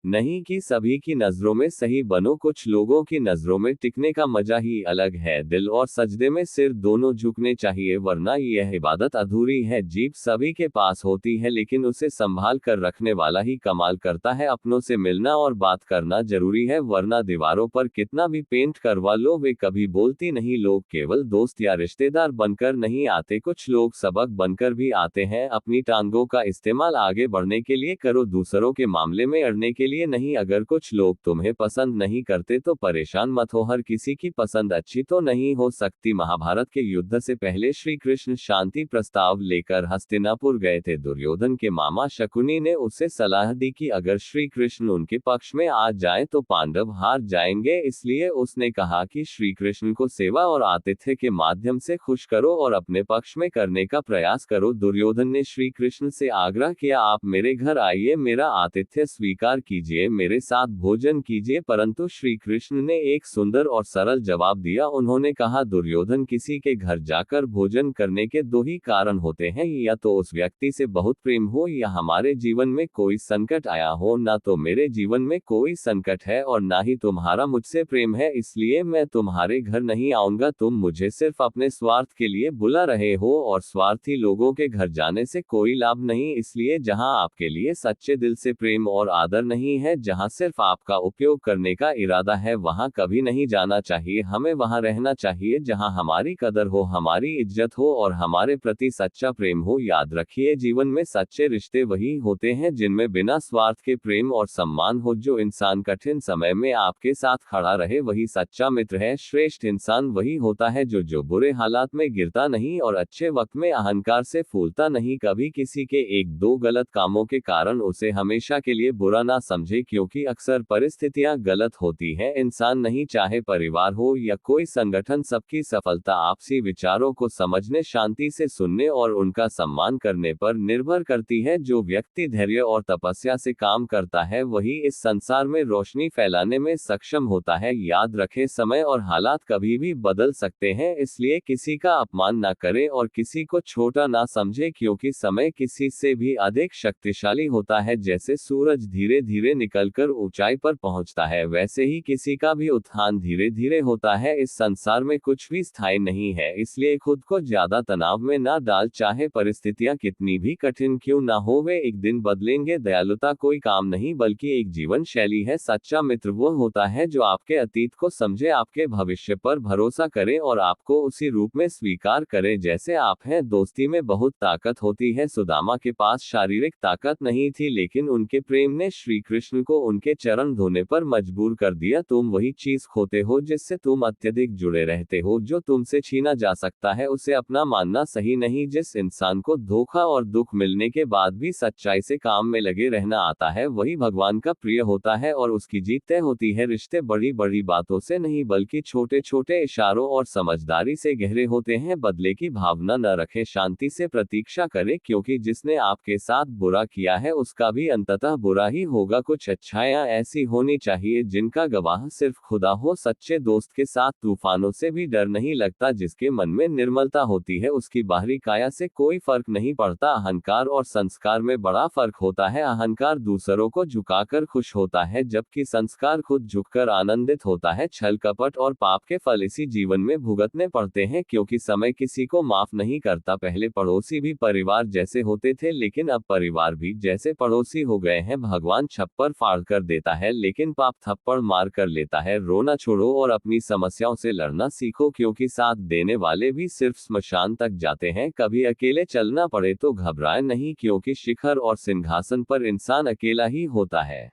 नहीं कि सभी की नजरों में सही बनो। कुछ लोगों की नजरों में टिकने का मजा ही अलग है। दिल और सजदे में सिर दोनों झुकने चाहिए, वरना यह इबादत अधूरी है। जीभ सभी के पास होती है, लेकिन उसे संभाल कर रखने वाला ही कमाल करता है। अपनों से मिलना और बात करना जरूरी है, वरना दीवारों पर कितना भी पेंट करवा लो वे कभी बोलती नहीं। लोग केवल दोस्त या रिश्तेदार बनकर नहीं आते, कुछ लोग सबक बनकर भी आते हैं। अपनी टांगों का इस्तेमाल आगे बढ़ने के लिए करो, दूसरों के मामले में अड़ने के लिए नहीं। अगर कुछ लोग तुम्हें पसंद नहीं करते तो परेशान मत हो, हर किसी की पसंद अच्छी तो नहीं हो सकती। महाभारत के युद्ध से पहले श्री कृष्ण शांति प्रस्ताव लेकर हस्तिनापुर गए थे। दुर्योधन के मामा शकुनी ने उसे सलाह दी कि अगर श्री कृष्ण उनके पक्ष में आ जाएं तो पांडव हार जाएंगे, इसलिए उसने कहा कि श्री कृष्ण को सेवा और आतिथ्य के माध्यम से खुश करो और अपने पक्ष में करने का प्रयास करो। दुर्योधन ने श्री कृष्ण से आग्रह किया, आप मेरे घर आइए, मेरा आतिथ्य स्वीकार कीजिए, मेरे साथ भोजन कीजिए, परंतु श्री कृष्ण ने एक सुंदर और सरल जवाब दिया। उन्होंने कहा, दुर्योधन, किसी के घर जाकर भोजन करने के दो ही कारण होते हैं, या तो उस व्यक्ति से बहुत प्रेम हो या हमारे जीवन में कोई संकट आया हो। ना तो मेरे जीवन में कोई संकट है और ना ही तुम्हारा मुझसे प्रेम है, इसलिए मैं तुम्हारे घर नहीं आऊंगा। तुम मुझे सिर्फ अपने स्वार्थ के लिए बुला रहे हो और स्वार्थी लोगों के घर जाने से कोई लाभ नहीं। इसलिए जहां आपके लिए सच्चे दिल से प्रेम और आदर नहीं है, जहां सिर्फ आपका उपयोग करने का इरादा है, वहां कभी नहीं जाना चाहिए। हमें वहां रहना चाहिए जहां हमारी कदर हो, हमारी इज्जत हो और हमारे प्रति सच्चा प्रेम हो। याद रखिए, जीवन में सच्चे रिश्ते वही होते हैं जिनमें बिना स्वार्थ के प्रेम और सम्मान हो। जो इंसान कठिन समय में आपके साथ खड़ा रहे वही सच्चा मित्र है। श्रेष्ठ इंसान वही होता है जो बुरे हालात में गिरता नहीं और अच्छे वक्त में अहंकार से फूलता नहीं। कभी किसी के एक दो गलत कामों के कारण उसे हमेशा के लिए बुरा ना समझे, क्योंकि अक्सर परिस्थितियां गलत होती हैं। इंसान नहीं, चाहे परिवार हो या कोई संगठन, सबकी सफलता आपसी विचारों को समझने, शांति से सुनने और उनका सम्मान करने पर निर्भर करती है। जो व्यक्ति धैर्य और तपस्या से काम करता है वही इस संसार में रोशनी फैलाने में सक्षम होता है। याद रखें, समय और हालात कभी भी बदल सकते हैं, इसलिए किसी का अपमान ना करें और किसी को छोटा ना समझे, क्योंकि समय किसी से भी अधिक शक्तिशाली होता है। जैसे सूरज धीरे धीरे निकलकर ऊंचाई पर पहुंचता है, वैसे ही किसी का भी उत्थान धीरे धीरे होता है। इस संसार में कुछ भी स्थायी नहीं है, इसलिए खुद को ज्यादा तनाव में ना डाल। चाहे परिस्थितियां कितनी भी कठिन क्यों ना हो, वे एक दिन बदलेंगे। दयालुता कोई काम नहीं बल्कि एक जीवन शैली है। सच्चा मित्र वो होता है जो आपके अतीत को समझे, आपके भविष्य पर भरोसा करे और आपको उसी रूप में स्वीकार करे जैसे आप हैं। दोस्ती में बहुत ताकत होती है। सुदामा के पास शारीरिक ताकत नहीं थी, लेकिन उनके प्रेम ने श्री कृष्ण को उनके चरण धोने पर मजबूर कर दिया। तुम वही चीज खोते हो जिससे तुम अत्यधिक जुड़े रहते हो। जो तुमसे छीना जा सकता है उसे अपना मानना सही नहीं। जिस इंसान को धोखा और दुख मिलने के बाद भी सच्चाई से काम में लगे रहना आता है, वही भगवान का प्रिय होता है और उसकी जीत तय होती है। रिश्ते बड़ी बड़ी बातों से नहीं बल्कि छोटे छोटे इशारों और समझदारी से गहरे होते हैं। बदले की भावना न रखें, शांति से प्रतीक्षा करें, क्योंकि जिसने आपके साथ बुरा किया है उसका भी अंततः बुरा ही होगा। कुछ अच्छाइयां ऐसी होनी चाहिए जिनका गवाह सिर्फ खुदा हो। सच्चे दोस्त के साथ तूफानों से भी डर नहीं लगता। जिसके मन में निर्मलता होती है उसकी बाहरी काया से कोई फर्क नहीं पड़ता। अहंकार और संस्कार में बड़ा फर्क होता है। अहंकार दूसरों को झुकाकर खुश होता है, जबकि संस्कार खुद झुककर आनंदित होता है। छल कपट और पाप के फल इसी जीवन में भुगतने पड़ते हैं, क्योंकि समय किसी को माफ नहीं करता। पहले पड़ोसी भी परिवार जैसे होते थे, लेकिन अब परिवार भी जैसे पड़ोसी हो गए हैं। भगवान छप्पर फाड़ कर देता है, लेकिन पाप थप्पड़ मार कर लेता है। रोना छोड़ो और अपनी समस्याओं से लड़ना सीखो, क्योंकि साथ देने वाले भी सिर्फ स्मशान तक जाते हैं। कभी अकेले चलना पड़े तो घबराए नहीं, क्योंकि शिखर और सिंहासन पर इंसान अकेला ही होता है।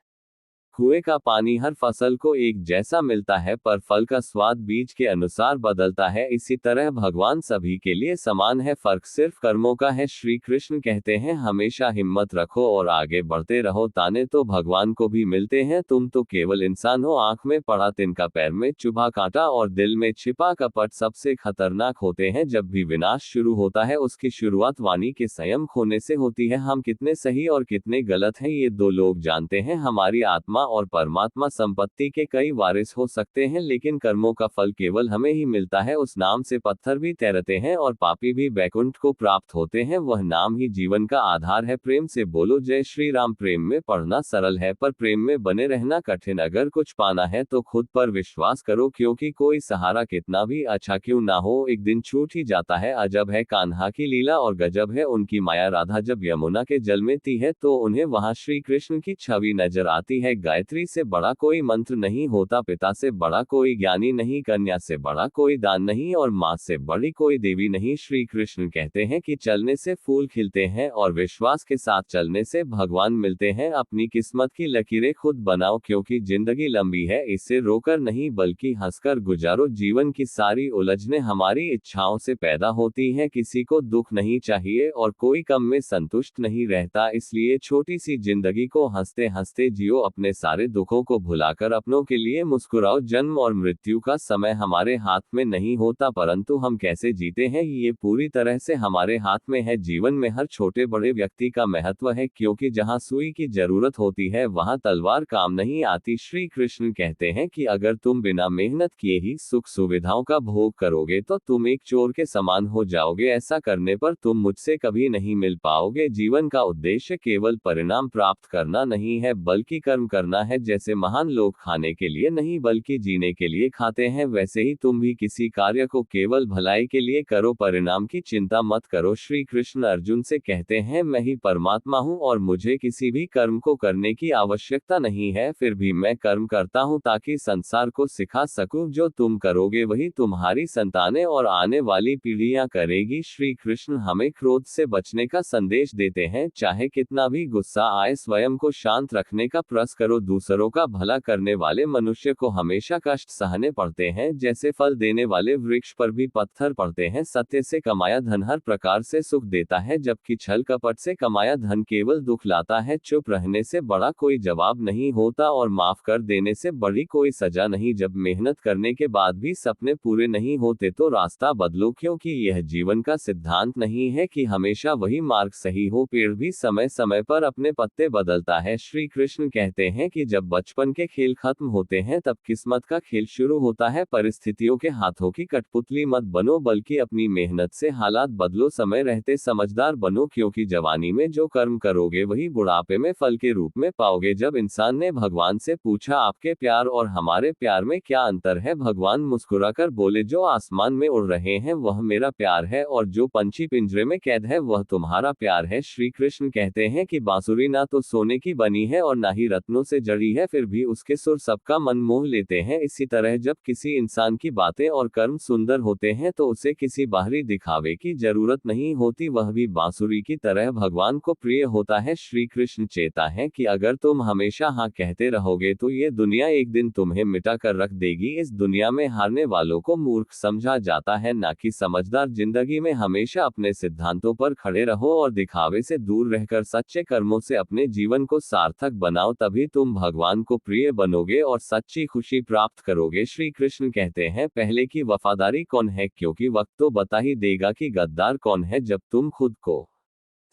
कुएं का पानी हर फसल को एक जैसा मिलता है, पर फल का स्वाद बीज के अनुसार बदलता है। इसी तरह भगवान सभी के लिए समान है, फर्क सिर्फ कर्मों का है। श्री कृष्ण कहते हैं, हमेशा हिम्मत रखो और आगे बढ़ते रहो। ताने तो भगवान को भी मिलते हैं, तुम तो केवल इंसान हो। आंख में पड़ा तिनका, पैर में चुभा कांटा और दिल में छिपा कपट सबसे खतरनाक होते हैं। जब भी विनाश शुरू होता है उसकी शुरुआत वाणी के संयम खोने से होती है। हम कितने सही और कितने गलत हैं ये दो लोग जानते हैं। हमारी आत्मा और परमात्मा संपत्ति के कई वारिस हो सकते हैं, लेकिन कर्मों का फल केवल हमें ही मिलता है। उस नाम से पत्थर भी तैरते हैं और पापी भी बैकुंठ को प्राप्त होते हैं। वह नाम ही जीवन का आधार है। प्रेम से बोलो जय श्री राम। प्रेम में पढ़ना सरल है, पर प्रेम में बने रहना कठिन। अगर कुछ पाना है तो खुद पर विश्वास करो, क्योंकि कोई सहारा कितना भी अच्छा क्यों ना हो एक दिन छूट ही जाता है। अजब है कान्हा की लीला और गजब है उनकी माया। राधा जब यमुना के जल में थी है तो उन्हें वहां श्री कृष्ण की छवि नजर आती है। गायत्री से बड़ा कोई मंत्र नहीं होता, पिता से बड़ा कोई ज्ञानी नहीं, कन्या से बड़ा कोई दान नहीं और माँ से बड़ी कोई देवी नहीं। श्री कृष्ण कहते हैं कि चलने से फूल खिलते हैं और विश्वास के साथ चलने से भगवान मिलते हैं। अपनी किस्मत की लकीरें खुद बनाओ, क्योंकि जिंदगी लंबी है, इसे रोकर नहीं बल्कि हंसकर गुजारो। जीवन की सारी उलझनें हमारी इच्छाओं से पैदा होती हैं। किसी को दुख नहीं चाहिए और कोई कम में संतुष्ट नहीं रहता, इसलिए छोटी सी जिंदगी को हंसते हंसते जियो, अपने सारे दुखों को भुलाकर अपनों के लिए मुस्कुराओ। जन्म और मृत्यु का समय हमारे हाथ में नहीं होता, परंतु हम कैसे जीते हैं ये पूरी तरह से हमारे हाथ में है। जीवन में हर छोटे बड़े व्यक्ति का महत्व है, क्योंकि जहां सुई की जरूरत होती है वहां तलवार काम नहीं आती। श्री कृष्ण कहते हैं कि अगर तुम बिना मेहनत किए ही सुख सुविधाओं का भोग करोगे तो तुम एक चोर के समान हो जाओगे। ऐसा करने पर तुम मुझसे कभी नहीं मिल पाओगे। जीवन का उद्देश्य केवल परिणाम प्राप्त करना नहीं है, बल्कि कर्म करना है। जैसे महान लोग खाने के लिए नहीं बल्कि जीने के लिए खाते हैं, वैसे ही तुम भी किसी कार्य को केवल भलाई के लिए करो, परिणाम की चिंता मत करो। श्री कृष्ण अर्जुन से कहते हैं, मैं ही परमात्मा हूँ और मुझे किसी भी कर्म को करने की आवश्यकता नहीं है, फिर भी मैं कर्म करता हूँ ताकि संसार को सिखा सकूं। जो तुम करोगे वही तुम्हारी संतानें और आने वाली पीढ़ियां करेगी। श्री कृष्ण हमें क्रोध से बचने का संदेश देते हैं। चाहे कितना भी गुस्सा आए, स्वयं को शांत रखने का प्रयास करो। दूसरों का भला करने वाले मनुष्य को हमेशा कष्ट सहने पड़ते हैं, जैसे फल देने वाले वृक्ष पर भी पत्थर पड़ते हैं। सत्य से कमाया धन हर प्रकार से सुख देता है, जबकि छल कपट से कमाया धन केवल दुख लाता है। चुप रहने से बड़ा कोई जवाब नहीं होता और माफ कर देने से बड़ी कोई सजा नहीं। जब मेहनत करने के बाद भी सपने पूरे नहीं होते तो रास्ता बदलो, क्योंकि यह जीवन का सिद्धांत नहीं है कि हमेशा वही मार्ग सही हो। पेड़ भी समय समय पर अपने पत्ते बदलता है। श्री कृष्ण कहते हैं कि जब बचपन के खेल खत्म होते हैं तब किस्मत का खेल शुरू होता है। परिस्थितियों के हाथों की कठपुतली मत बनो, बल्कि अपनी मेहनत से हालात बदलो। समय रहते समझदार बनो, क्योंकि जवानी में जो कर्म करोगे वही बुढ़ापे में फल के रूप में पाओगे। जब इंसान ने भगवान से पूछा, आपके प्यार और हमारे प्यार में क्या अंतर है, भगवान मुस्कुराकर बोले, जो आसमान में उड़ रहे हैं वह मेरा प्यार है और जो पंछी पिंजरे में कैद है वह तुम्हारा प्यार है। श्री कृष्ण कहते हैं कि बांसुरी ना तो सोने की बनी है और ना ही रत्नों से जड़ी है, फिर भी उसके सुर सबका मन मोह लेते हैं। इसी तरह जब किसी इंसान की बातें और कर्म सुंदर होते हैं तो उसे किसी बाहरी दिखावे की जरूरत नहीं होती, वह भी बांसुरी की तरह भगवान को प्रिय होता है। श्री कृष्ण चेता है कि अगर तुम हमेशा हाँ कहते रहोगे तो ये दुनिया एक दिन तुम्हें मिटा कर रख देगी। इस दुनिया में हारने वालों को मूर्ख समझा जाता है, ना कि समझदार। जिंदगी में हमेशा अपने सिद्धांतों पर खड़े रहो और दिखावे से दूर रहकर सच्चे कर्मों से अपने जीवन को सार्थक बनाओ, तभी तुम भगवान को प्रिय बनोगे और सच्ची खुशी प्राप्त करोगे। श्री कृष्ण कहते हैं, पहले की वफादारी कौन है, क्योंकि वक्त तो बता ही देगा कि गद्दार कौन है। जब तुम खुद को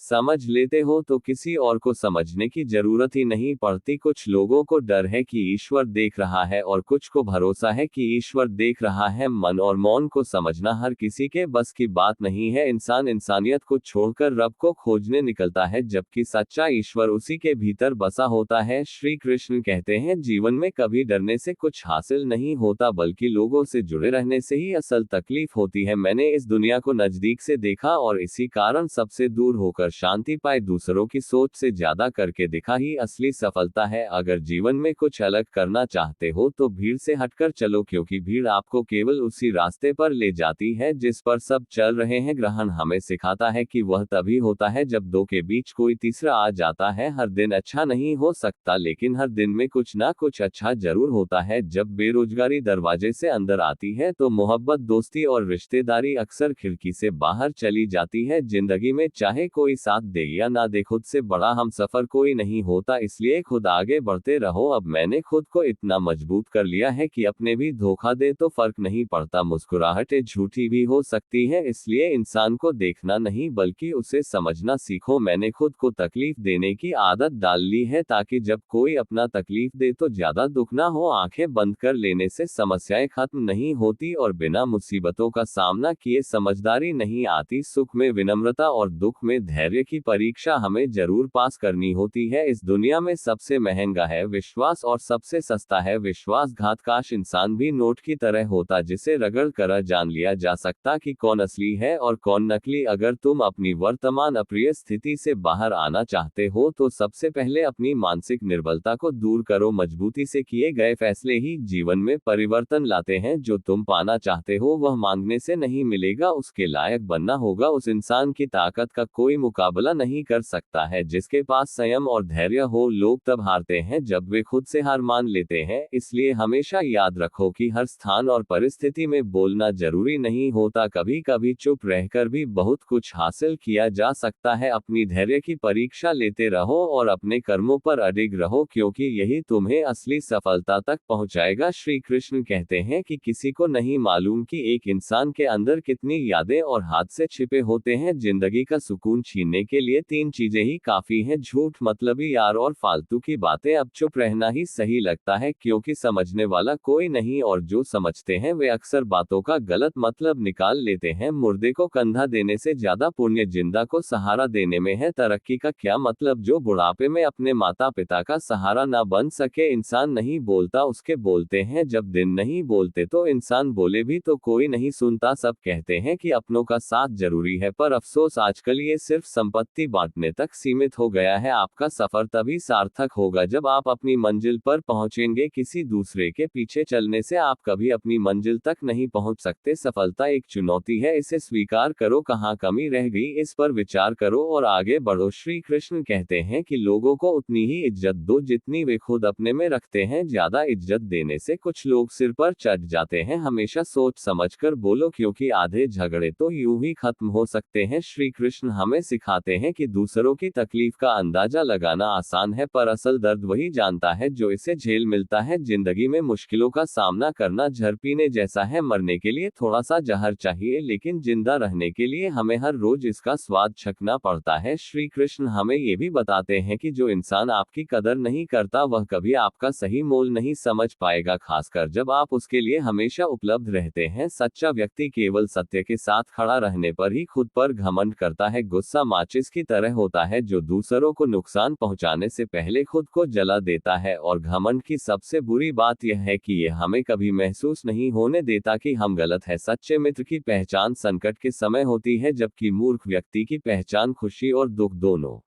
समझ लेते हो तो किसी और को समझने की जरूरत ही नहीं पड़ती। कुछ लोगों को डर है कि ईश्वर देख रहा है और कुछ को भरोसा है कि ईश्वर देख रहा है। मन और मौन को समझना हर किसी के बस की बात नहीं है। इंसान इंसानियत को छोड़कर रब को खोजने निकलता है, जबकि सच्चा ईश्वर उसी के भीतर बसा होता है। श्री कृष्ण कहते हैं, जीवन में कभी डरने से कुछ हासिल नहीं होता, बल्कि लोगों से जुड़े रहने से ही असल तकलीफ होती है। मैंने इस दुनिया को नजदीक से देखा और इसी कारण सबसे दूर होकर शांति पाए। दूसरों की सोच से ज्यादा करके दिखा ही असली सफलता है। अगर जीवन में कुछ अलग करना चाहते हो तो भीड़ से हटकर चलो, क्योंकि भीड़ आपको केवल उसी रास्ते पर ले जाती है जिस पर सब चल रहे हैं। ग्रहण हमें सिखाता है कि वह तभी होता है जब दो के बीच कोई तीसरा आ जाता है। हर दिन अच्छा नहीं हो सकता, लेकिन हर दिन में कुछ ना कुछ अच्छा जरूर होता है। जब बेरोजगारी दरवाजे से अंदर आती है तो मोहब्बत, दोस्ती और रिश्तेदारी अक्सर खिड़की से बाहर चली जाती है। जिंदगी में चाहे कोई साथ दे या ना दे, खुद से बड़ा हम सफर कोई नहीं होता, इसलिए खुद आगे बढ़ते रहो। अब मैंने खुद को इतना मजबूत कर लिया है कि अपने भी धोखा दे तो फर्क नहीं पड़ता। मुस्कुराहटें झूठी भी हो सकती है, इसलिए इंसान को देखना नहीं बल्कि उसे समझना सीखो। मैंने खुद को तकलीफ देने की आदत डाल ली है, ताकि जब कोई अपना तकलीफ दे तो ज्यादा दुख ना हो। आंखें बंद कर लेने से समस्याएं खत्म नहीं होती और बिना मुसीबतों का सामना किए समझदारी नहीं आती। सुख में विनम्रता और दुख में धैर्य धैर्य की परीक्षा हमें जरूर पास करनी होती है। इस दुनिया में सबसे महंगा है विश्वास और सबसे सस्ता है विश्वासघात। काश इंसान भी नोट की तरह होता जिसे रगड़ कर जान लिया जा सकता कि कौन असली है और कौन नकली। अगर तुम अपनी वर्तमान अप्रिय स्थिति से बाहर आना चाहते हो तो सबसे पहले अपनी मानसिक निर्बलता को दूर करो। मजबूती से किए गए फैसले ही जीवन में परिवर्तन लाते हैं। जो तुम पाना चाहते हो वह मांगने से नहीं मिलेगा, उसके लायक बनना होगा। उस इंसान की ताकत का कोई मुकाबला नहीं कर सकता है जिसके पास संयम और धैर्य हो। लोग तब हारते हैं जब वे खुद से हार मान लेते हैं। इसलिए हमेशा याद रखो कि हर स्थान और परिस्थिति में बोलना जरूरी नहीं होता। कभी कभी चुप रहकर भी बहुत कुछ हासिल किया जा सकता है। अपनी धैर्य की परीक्षा लेते रहो और अपने कर्मों पर अडिग रहो, क्योंकि यही तुम्हें असली सफलता तक पहुंचाएगा। श्री कृष्ण कहते हैं कि किसी को नहीं मालूम कि एक इंसान के अंदर कितनी यादें और हादसे छिपे होते हैं। जिंदगी का सुकून छीनने के लिए 3 चीजें ही काफी हैं: झूठ, मतलबी यार और फालतू की बातें। अब चुप रहना ही सही लगता है, क्योंकि समझने वाला कोई नहीं और जो समझते हैं वे अक्सर बातों का गलत मतलब निकाल लेते हैं। मुर्दे को कंधा देने से ज्यादा पुण्य जिंदा को सहारा देने में है। तरक्की का क्या मतलब जो बुढ़ापे में अपने माता पिता का सहारा ना बन सके। इंसान नहीं बोलता, उसके बोलते हैं। जब दिन नहीं बोलते तो इंसान बोले भी तो कोई नहीं सुनता। सब कहते हैं कि अपनों का साथ जरूरी है, पर अफसोस आजकल ये सिर्फ संपत्ति बांटने तक सीमित हो गया है। आपका सफर तभी सार्थक होगा जब आप अपनी मंजिल पर पहुंचेंगे। किसी दूसरे के पीछे चलने से आप कभी अपनी मंजिल तक नहीं पहुंच सकते। सफलता एक चुनौती है, इसे स्वीकार करो। कहाँ कमी रह गई इस पर विचार करो और आगे बढ़ो। श्री कृष्ण कहते हैं कि लोगों को उतनी ही इज्जत दो जितनी वे खुद अपने में रखते हैं। ज्यादा इज्जत देने से कुछ लोग सिर पर चढ़ जाते हैं। हमेशा सोच समझकर बोलो, क्योंकि आधे झगड़े तो यूं ही खत्म हो सकते हैं। श्री कृष्ण हमें सिखाते हैं कि दूसरों की तकलीफ का अंदाजा लगाना आसान है, पर असल दर्द वही जानता है जो इसे झेल मिलता है। जिंदगी में मुश्किलों का सामना करना जहर पीने जैसा है। मरने के लिए थोड़ा सा जहर चाहिए, लेकिन जिंदा रहने के लिए हमें हर रोज इसका स्वाद चखना पड़ता है। श्री कृष्ण हमें ये भी बताते हैं कि जो इंसान आपकी कदर नहीं करता वह कभी आपका सही मोल नहीं समझ पाएगा, खासकर जब आप उसके लिए हमेशा उपलब्ध रहते हैं। सच्चा व्यक्ति केवल सत्य के साथ खड़ा रहने पर ही खुद पर घमंड करता है। गुस्सा माचिस की तरह होता है जो दूसरों को नुकसान पहुंचाने से पहले खुद को जला देता है। और घमंड की सबसे बुरी बात यह है कि यह हमें कभी महसूस नहीं होने देता कि हम गलत हैं। सच्चे मित्र की पहचान संकट के समय होती है, जबकि मूर्ख व्यक्ति की पहचान खुशी और दुख दोनों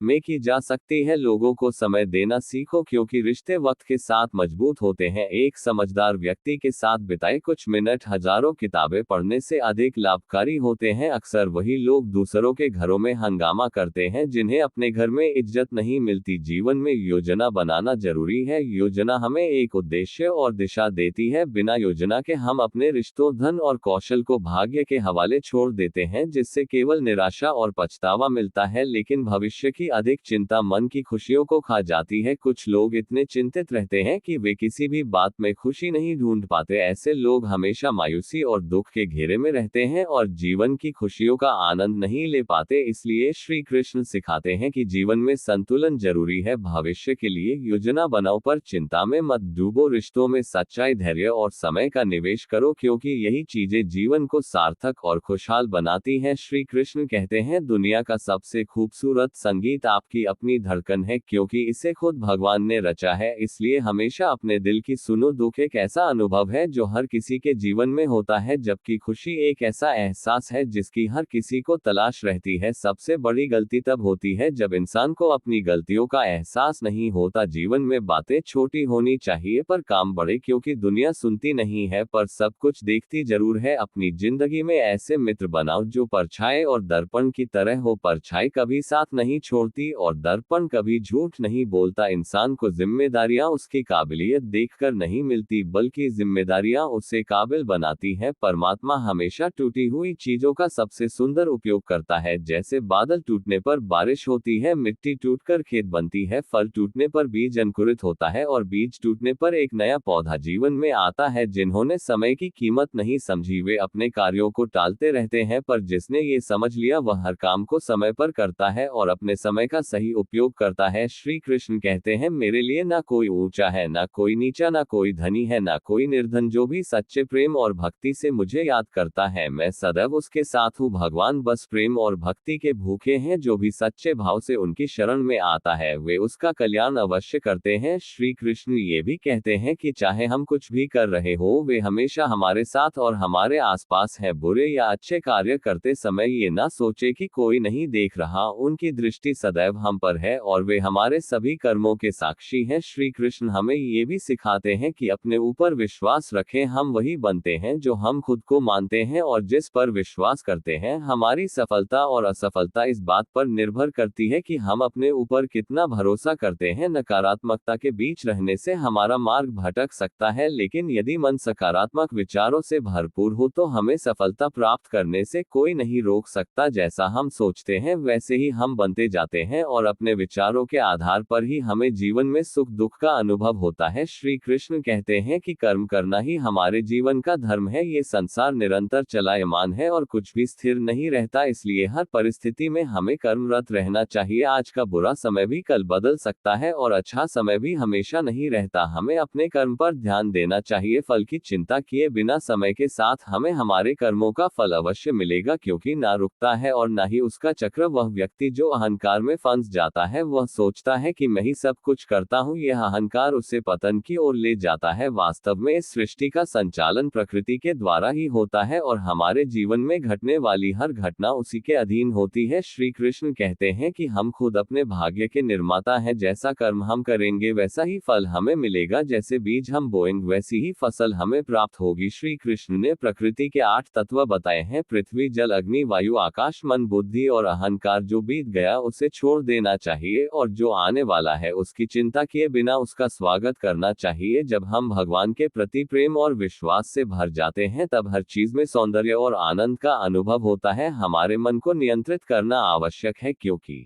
में की जा सकती है। लोगों को समय देना सीखो, क्योंकि रिश्ते वक्त के साथ मजबूत होते हैं। एक समझदार व्यक्ति के साथ बिताए कुछ मिनट हजारों किताबें पढ़ने से अधिक लाभकारी होते हैं। अक्सर वही लोग दूसरों के घरों में हंगामा करते हैं जिन्हें अपने घर में इज्जत नहीं मिलती। जीवन में योजना बनाना जरूरी है। योजना हमें एक उद्देश्य और दिशा देती है। बिना योजना के हम अपने रिश्तों, धन और कौशल को भाग्य के हवाले छोड़ देते हैं, जिससे केवल निराशा और पछतावा मिलता है। लेकिन भविष्य की अधिक चिंता मन की खुशियों को खा जाती है। कुछ लोग इतने चिंतित रहते हैं कि वे किसी भी बात में खुशी नहीं ढूंढ पाते। ऐसे लोग हमेशा मायूसी और दुख के घेरे में रहते हैं और जीवन की खुशियों का आनंद नहीं ले पाते। इसलिए श्री कृष्ण सिखाते हैं कि जीवन में संतुलन जरूरी है। भविष्य के लिए योजना बनाओ, पर चिंता में मत डूबो। रिश्तों में सच्चाई, धैर्य और समय का निवेश करो, क्योंकि यही चीजें जीवन को सार्थक और खुशहाल बनाती हैं। श्री कृष्ण कहते हैं दुनिया का सबसे खूबसूरत संगीत आपकी अपनी धड़कन है, क्योंकि इसे खुद भगवान ने रचा है। इसलिए हमेशा अपने दिल की सुनो। दुख एक ऐसा अनुभव है जो हर किसी के जीवन में होता है, जबकि खुशी एक ऐसा एहसास है जिसकी हर किसी को तलाश रहती है। सबसे बड़ी गलती तब होती है जब इंसान को अपनी गलतियों का एहसास नहीं होता। जीवन में बातें छोटी होनी चाहिए पर काम बड़े, क्योंकि दुनिया सुनती नहीं है पर सब कुछ देखती जरूर है। अपनी जिंदगी में ऐसे मित्र बनाओ जो परछाई और दर्पण की तरह हो। परछाई कभी साथ नहीं छोड़ती और दर्पण कभी झूठ नहीं बोलता। इंसान को जिम्मेदारियां उसकी काबिलियत देखकर नहीं मिलती, बल्कि जिम्मेदारियां उसे काबिल बनाती हैं। परमात्मा हमेशा टूटी हुई चीजों का सबसे सुंदर उपयोग करता है। जैसे बादल टूटने पर बारिश होती है, मिट्टी टूटकर खेत बनती है, फल टूटने पर बीज अंकुरित होता है और बीज टूटने पर एक नया पौधा जीवन में आता है। जिन्होंने समय की कीमत नहीं समझी वे अपने कार्यों को टालते रहते हैं, पर जिसने ये समझ लिया वह हर काम को समय पर करता है और अपने समय समय का सही उपयोग करता है। श्री कृष्ण कहते हैं, मेरे लिए ना कोई ऊंचा है, ना कोई नीचा, ना कोई धनी है, ना कोई निर्धन। जो भी सच्चे प्रेम और भक्ति से मुझे याद करता है, मैं सदैव उसके साथ हूँ। भगवान बस प्रेम और भक्ति के भूखे हैं। जो भी सच्चे भाव से उनकी शरण में आता है, वे उसका कल्याण अवश्य करते हैं। श्री कृष्ण ये भी कहते हैं कि चाहे हम कुछ भी कर रहे हो, वे हमेशा हमारे साथ और हमारे आसपास है। बुरे या अच्छे कार्य करते समय ये ना सोचे कि कोई नहीं देख रहा, उनकी दृष्टि सदैव हम पर है और वे हमारे सभी कर्मों के साक्षी हैं। श्री कृष्ण हमें ये भी सिखाते हैं कि अपने ऊपर विश्वास रखें। हम वही बनते हैं जो हम खुद को मानते हैं और जिस पर विश्वास करते हैं। हमारी सफलता और असफलता इस बात पर निर्भर करती है कि हम अपने ऊपर कितना भरोसा करते हैं। नकारात्मकता के बीच रहने से हमारा मार्ग भटक सकता है, लेकिन यदि मन सकारात्मक विचारों से भरपूर हो तो हमें सफलता प्राप्त करने से कोई नहीं रोक सकता। जैसा हम सोचते हैं वैसे ही हम बनते जाते हैं और अपने विचारों के आधार पर ही हमें जीवन में सुख दुख का अनुभव होता है। श्री कृष्ण कहते हैं कि कर्म करना ही हमारे जीवन का धर्म है। ये संसार निरंतर चलायमान है और कुछ भी स्थिर नहीं रहता, इसलिए हर परिस्थिति में हमें कर्मरत रहना चाहिए। आज का बुरा समय भी कल बदल सकता है और अच्छा समय भी हमेशा नहीं रहता। हमें अपने कर्म पर ध्यान देना चाहिए। फल की चिंता किए बिना समय के साथ हमें हमारे कर्मों का फल अवश्य मिलेगा, क्योंकि ना रुकता है और ना ही उसका चक्र। वह व्यक्ति जो अहंकार में फंस जाता है, वह सोचता है कि मैं ही सब कुछ करता हूँ। यह अहंकार उसे पतन की ओर ले जाता है। वास्तव में इस सृष्टि का संचालन प्रकृति के द्वारा ही होता है और हमारे जीवन में घटने वाली हर घटना उसी के अधीन होती है। श्री कृष्ण कहते हैं कि हम खुद अपने भाग्य के निर्माता हैं। जैसा कर्म हम करेंगे वैसा ही फल हमें मिलेगा। जैसे बीज हम बोएंगे वैसी ही फसल हमें प्राप्त होगी। श्री कृष्ण ने प्रकृति के 8 तत्व बताए हैं: पृथ्वी, जल, अग्नि, वायु, आकाश, मन, बुद्धि और अहंकार। जो बीत गया उसे छोड़ देना चाहिए और जो आने वाला है उसकी चिंता किए बिना उसका स्वागत करना चाहिए। जब हम भगवान के प्रति प्रेम और विश्वास से भर जाते हैं, तब हर चीज में सौंदर्य और आनंद का अनुभव होता है। हमारे मन को नियंत्रित करना आवश्यक है, क्योंकि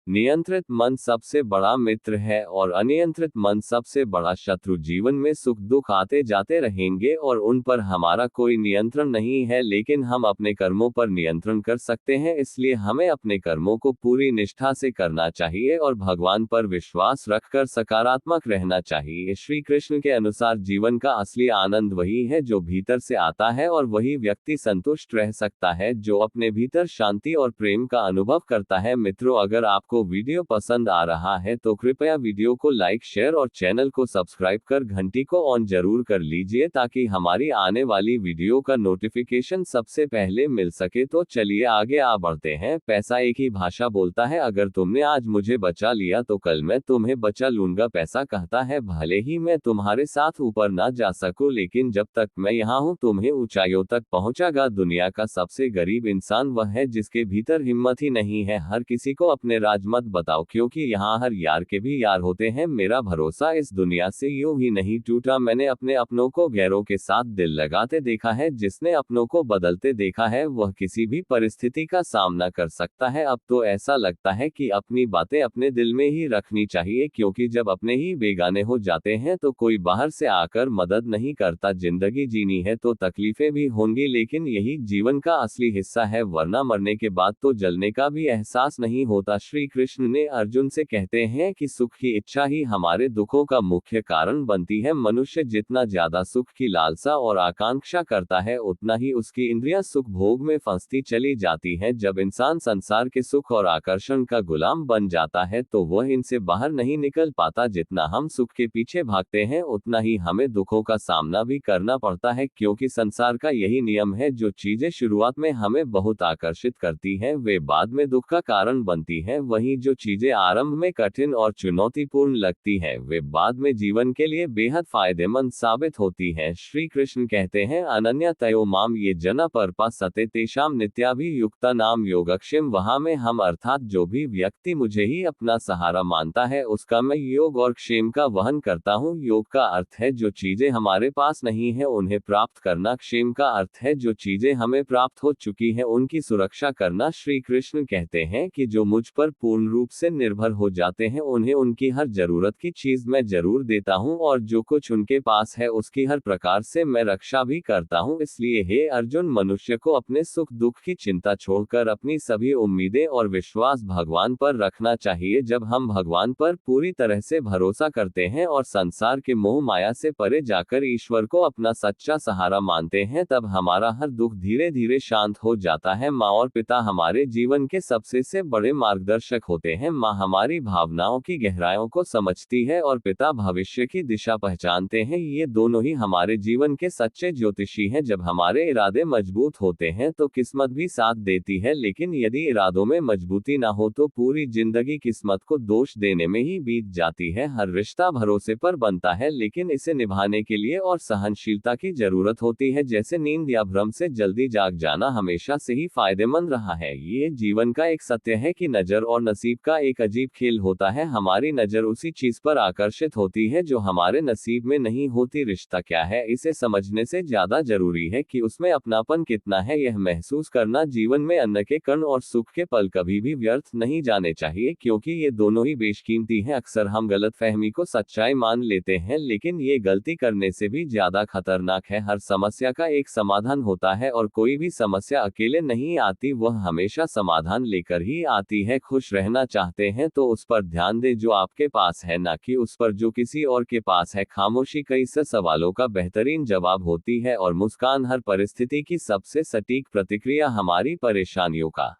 नियंत्रित मन सबसे बड़ा मित्र है और अनियंत्रित मन सबसे बड़ा शत्रु। जीवन में सुख दुख आते जाते रहेंगे और उन पर हमारा कोई नियंत्रण नहीं है, लेकिन हम अपने कर्मों पर नियंत्रण कर सकते हैं। इसलिए हमें अपने कर्मों को पूरी निष्ठा से करना चाहिए और भगवान पर विश्वास रखकर सकारात्मक रहना चाहिए। श्री कृष्ण के अनुसार जीवन का असली आनंद वही है जो भीतर से आता है, और वही व्यक्ति संतुष्ट रह सकता है जो अपने भीतर शांति और प्रेम का अनुभव करता है। मित्रों, अगर आपको वीडियो पसंद आ रहा है तो कृपया वीडियो को लाइक, शेयर और चैनल को सब्सक्राइब कर घंटी को ऑन जरूर कर लीजिए, ताकि हमारी आने वाली वीडियो का नोटिफिकेशन सबसे पहले मिल सके। तो चलिए आगे बढ़ते हैं। पैसा एक ही भाषा बोलता है। अगर तुमने आज मुझे बचा लिया तो कल मैं तुम्हें बचा लूंगा। पैसा कहता है, भले ही मैं तुम्हारे साथ ऊपर ना जा सकूं, लेकिन जब तक मैं यहाँ हूँ तुम्हें ऊंचाइयों तक पहुंचागा। दुनिया का सबसे गरीब इंसान वह है जिसके भीतर हिम्मत ही नहीं है। हर किसी को अपने राज मत बताओ, क्योंकि यहाँ हर यार के भी यार होते हैं। मेरा भरोसा इस दुनिया से यूं ही नहीं टूटा। मैंने अपने अपनों को गैरों के साथ दिल लगाते देखा है। जिसने अपनों को बदलते देखा है वह किसी भी परिस्थिति का सामना कर सकता है। अब तो ऐसा लगता है कि अपनी बातें अपने दिल में ही रखनी चाहिए, क्योंकि जब अपने ही बेगाने हो जाते हैं तो कोई बाहर से आकर मदद नहीं करता। जिंदगी जीनी है तो तकलीफें भी होंगी, लेकिन यही जीवन का असली हिस्सा है, वरना मरने के बाद तो जलने का भी एहसास नहीं होता। श्री कृष्ण ने अर्जुन से कहते हैं कि सुख की इच्छा ही हमारे दुखों का मुख्य कारण बनती है। मनुष्य जितना ज्यादा सुख की लालसा और आकांक्षा करता है, उतना ही उसकी इंद्रियां सुख भोग में फंसती चली जाती हैं। जब इंसान संसार के सुख और आकर्षण का गुलाम बन जाता है तो वह इनसे बाहर नहीं निकल पाता। जितना हम सुख के पीछे भागते हैं उतना ही हमें दुखों का सामना भी करना पड़ता है, क्योंकि संसार का यही नियम है। जो चीजें शुरुआत में हमें बहुत आकर्षित करती हैं वे बाद में दुख का कारण बनती हैं। वहीं जो चीजें आरंभ में कठिन और चुनौतीपूर्ण लगती हैं वे बाद में जीवन के लिए बेहद फायदेमंद साबित होती हैं। श्री कृष्ण कहते हैं, अनन्या तयो माम ये जना परपा सते तेषाम नित्याभियुक्ता नाम योगक्षेम। वहां में हम अर्थात जो भी व्यक्ति मुझे ही अपना सहारा मानता है उसका मैं योग और क्षेम का वहन करता हूँ। योग का अर्थ है जो चीजें हमारे पास नहीं है उन्हें प्राप्त करना। क्षेम का अर्थ है जो चीजें हमें प्राप्त हो चुकी हैं उनकी सुरक्षा करना। श्री कृष्ण कहते हैं कि जो मुझ पर पूर्ण रूप से निर्भर हो जाते हैं। उन्हें उनकी हर जरूरत की चीज मैं जरूर देता हूँ और जो कुछ उनके पास है उसकी हर प्रकार से मैं रक्षा भी करता हूँ। इसलिए हे अर्जुन, मनुष्य को अपने सुख दुख की चिंता छोड़कर अपनी सभी उम्मीदें और विश्वास भगवान पर रखना चाहिए। जब हम भगवान पर पूरी तरह से भरोसा करते हैं और संसार के मोह माया से परे जाकर ईश्वर को अपना सच्चा सहारा मानते हैं, तब हमारा हर दुख धीरे धीरे शांत हो जाता है। माँ और पिता हमारे जीवन के सबसे से बड़े मार्गदर्शक होते हैं। माँ हमारी भावनाओं की गहराइयों को समझती है और पिता भविष्य की दिशा पहचानते हैं। ये दोनों ही हमारे जीवन के सच्चे ज्योतिषी हैं। जब हमारे इरादे मजबूत होते हैं तो किस्मत भी साथ देती है, लेकिन यदि इरादों में मजबूती ना हो तो पूरी जिंदगी किस्मत को दोष देने में ही बीत जाती है। हर रिश्ता भरोसे पर बनता है, लेकिन इसे निभाने के लिए और सहनशीलता की जरूरत होती है। जैसे नींद या भ्रम से जल्दी जाग जाना हमेशा से ही फायदेमंद रहा है। ये जीवन का एक सत्य है कि नजर और नसीब का एक अजीब खेल होता है। हमारी नजर उसी चीज पर आकर्षित होती है जो हमारे नसीब में नहीं होती। रिश्ता क्या है, इसे समझने से ज्यादा जरूरी है कि उसमें अपनापन कितना है, यह महसूस करना। जीवन में अन्न के कण और सुख के पल कभी भी व्यर्थ नहीं जाने चाहिए, क्योंकि ये दोनों ही बेशकीमती हैं। अक्सर हम गलतफहमी को सच्चाई मान लेते हैं, लेकिन ये गलती करने से भी ज्यादा खतरनाक है। हर समस्या का एक समाधान होता है और कोई भी समस्या अकेले नहीं आती, वह हमेशा समाधान लेकर ही आती है। खुश रहना चाहते हैं तो उस पर ध्यान दें जो आपके पास है, ना कि उस पर जो किसी और के पास है। खामोशी कई से सवालों का बेहतरीन जवाब होती है और मुस्कान हर परिस्थिति की सबसे सटीक प्रतिक्रिया। हमारी परेशानियों का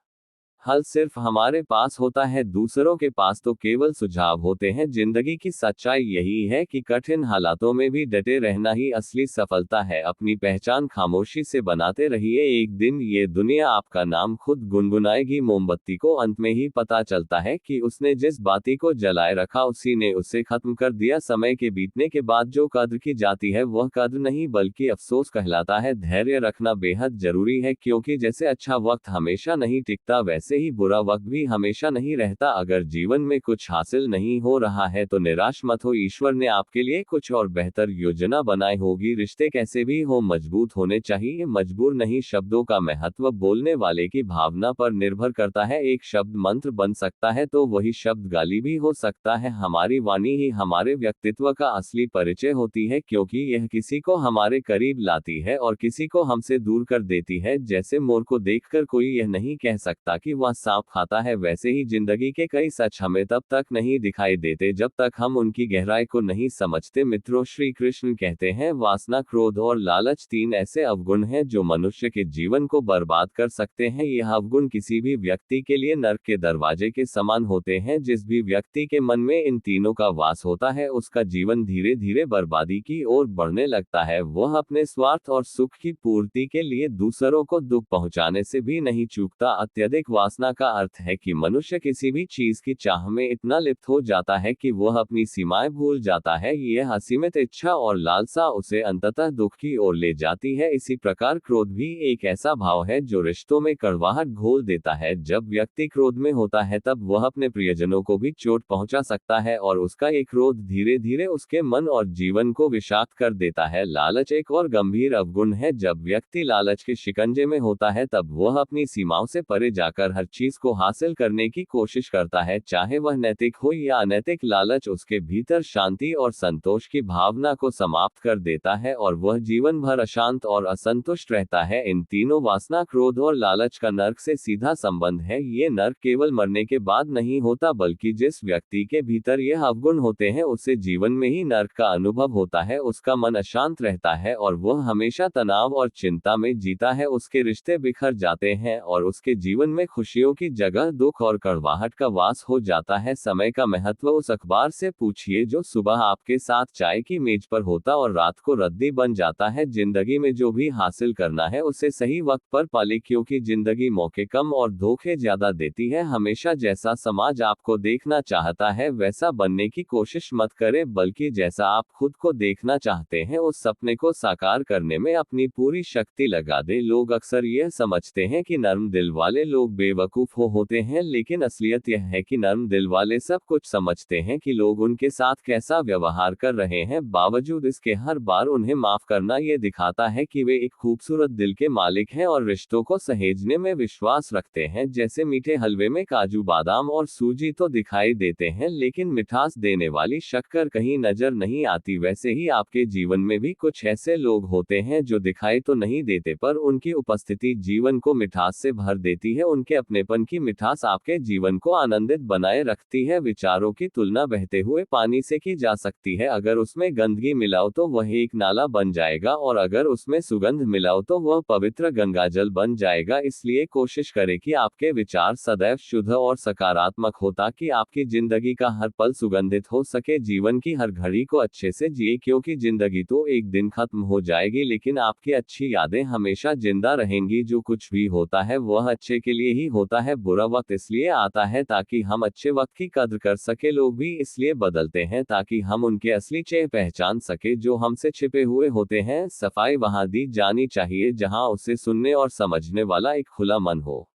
हल सिर्फ हमारे पास होता है, दूसरों के पास तो केवल सुझाव होते हैं। जिंदगी की सच्चाई यही है कि कठिन हालातों में भी डटे रहना ही असली सफलता है। अपनी पहचान खामोशी से बनाते रहिए, एक दिन ये दुनिया आपका नाम खुद गुनगुनाएगी। मोमबत्ती को अंत में ही पता चलता है कि उसने जिस बाती को जलाए रखा उसी ने उसे खत्म कर दिया। समय के बीतने के बाद जो कद्र की जाती है वह कद्र नहीं बल्कि अफसोस कहलाता है। धैर्य रखना बेहद जरूरी है, क्योंकि जैसे अच्छा वक्त हमेशा नहीं टिकता, वैसे ही बुरा वक्त भी हमेशा नहीं रहता। अगर जीवन में कुछ हासिल नहीं हो रहा है तो निराश मत हो, ईश्वर ने आपके लिए कुछ और बेहतर योजना बनाई होगी। रिश्ते कैसे भी हो मजबूत होने चाहिए, मजबूर नहीं। शब्दों का महत्व बोलने वाले की भावना पर निर्भर करता है। एक शब्द मंत्र बन सकता है तो वही शब्द गाली भी हो सकता है। हमारी वाणी ही हमारे व्यक्तित्व का असली परिचय होती है, क्योंकि यह किसी को हमारे करीब लाती है और किसी को हमसे दूर कर देती है। जैसे मोर को देखकर कोई यह नहीं कह सकता कि वह सांप खाता है, वैसे ही जिंदगी के कई सच हमें तब तक नहीं दिखाई देते जब तक हम उनकी गहराई को नहीं समझते। मित्रों, श्री कृष्ण कहते हैं, वासना, क्रोध और लालच तीन ऐसे अवगुण हैं जो मनुष्य के जीवन को बर्बाद कर सकते हैं। यह अवगुण किसी भी व्यक्ति के लिए नर्क के दरवाजे के समान होते हैं। जिस भी व्यक्ति के मन में इन तीनों का वास होता है उसका जीवन धीरे धीरे बर्बादी की ओर बढ़ने लगता है। वह अपने स्वार्थ और सुख की पूर्ति के लिए दूसरों को दुख पहुंचाने से भी नहीं चूकता। अत्यधिक वासना का अर्थ है कि मनुष्य किसी भी चीज की चाह में इतना लिप्त हो जाता है कि वह अपनी सीमाएं भूल जाता है। यह असीमित इच्छा और लालसा उसे अंततः दुख की ओर ले जाती है। इसी प्रकार क्रोध भी एक ऐसा भाव है जो रिश्तों में कड़वाहट घोल देता है। जब व्यक्ति क्रोध में होता है तब वह अपने प्रियजनों को भी चोट पहुंचा सकता है और उसका ये क्रोध धीरे धीरे उसके मन और जीवन को विषाक्त कर देता है। लालच एक और गंभीर अवगुण है। जब व्यक्ति लालच के शिकंजे में होता है तब वह अपनी सीमाओं से परे जाकर हर चीज को हासिल करने की कोशिश करता है, चाहे वह नैतिक हो या अनैतिक। लालच उसके भीतर शांति और संतोष की भावना को समाप्त कर देता है और वह जीवन भर अशांत और असंतुष्ट रहता है। इन तीनों, वासना, क्रोध और लालच का नर्क से सीधा संबंध है। ये नर्क केवल मरने के बाद नहीं होता, बल्कि जिस व्यक्ति के भीतर यह अवगुण होते हैं उसे जीवन में ही नर्क का अनुभव होता है। उसका मन अशांत रहता है और वह हमेशा तनाव और चिंता में जीता है। उसके रिश्ते बिखर जाते हैं और उसके जीवन में खुशियों की जगह दुख और कड़वाहट का वास हो जाता है। समय का महत्व उस अखबार से पूछिए जो सुबह आपके साथ चाय की मेज पर होता और रात को रद्दी बन जाता है। जिंदगी में जो भी हासिल करना है उसे सही वक्त पर पाले, क्योंकि जिंदगी मौके कम और धोखे ज्यादा देती है। हमेशा जैसा समाज आपको देखना चाहता है वैसा बनने की कोशिश मत करें, बल्कि जैसा आप खुद को देखना चाहते हैं उस सपने को साकार करने में अपनी पूरी शक्ति लगा दें। लोग अक्सर यह समझते हैं कि नर्म दिल वाले लोग बेवजह बेवकूफ होते हैं, लेकिन असलियत यह है कि नर्म दिल वाले सब कुछ समझते हैं कि लोग उनके साथ कैसा व्यवहार कर रहे हैं। बावजूद इसके हर बार उन्हें माफ करना ये दिखाता है कि वे एक खूबसूरत दिल के मालिक हैं और रिश्तों को सहेजने में विश्वास रखते हैं। जैसे मीठे हलवे में काजू, बादाम और सूजी तो दिखाई देते हैं, लेकिन मिठास देने वाली शक्कर कहीं नजर नहीं आती। वैसे ही आपके जीवन में भी कुछ ऐसे लोग होते हैं जो दिखाई तो नहीं देते, पर उनकी उपस्थिति जीवन को मिठास से भर देती है। उनके अपनेपन की मिठास आपके जीवन को आनंदित बनाए रखती है। विचारों की तुलना बहते हुए पानी से की जा सकती है। अगर उसमें गंदगी मिलाओ तो वह एक नाला बन जाएगा, और अगर उसमें सुगंध मिलाओ तो वह पवित्र गंगाजल बन जाएगा। इसलिए कोशिश करें कि आपके विचार सदैव शुद्ध और सकारात्मक हो, ताकि आपकी जिंदगी का हर पल सुगंधित हो सके। जीवन की हर घड़ी को अच्छे से जिए, क्योंकि जिंदगी तो एक दिन खत्म हो जाएगी, लेकिन आपकी अच्छी यादें हमेशा जिंदा रहेंगी। जो कुछ भी होता है वह अच्छे के लिए ही होता है। बुरा वक्त इसलिए आता है ताकि हम अच्छे वक्त की कद्र कर सके। लोग भी इसलिए बदलते हैं ताकि हम उनके असली चेहरे पहचान सके जो हमसे छिपे हुए होते हैं। सफाई वहां दी जानी चाहिए जहां उसे सुनने और समझने वाला एक खुला मन हो।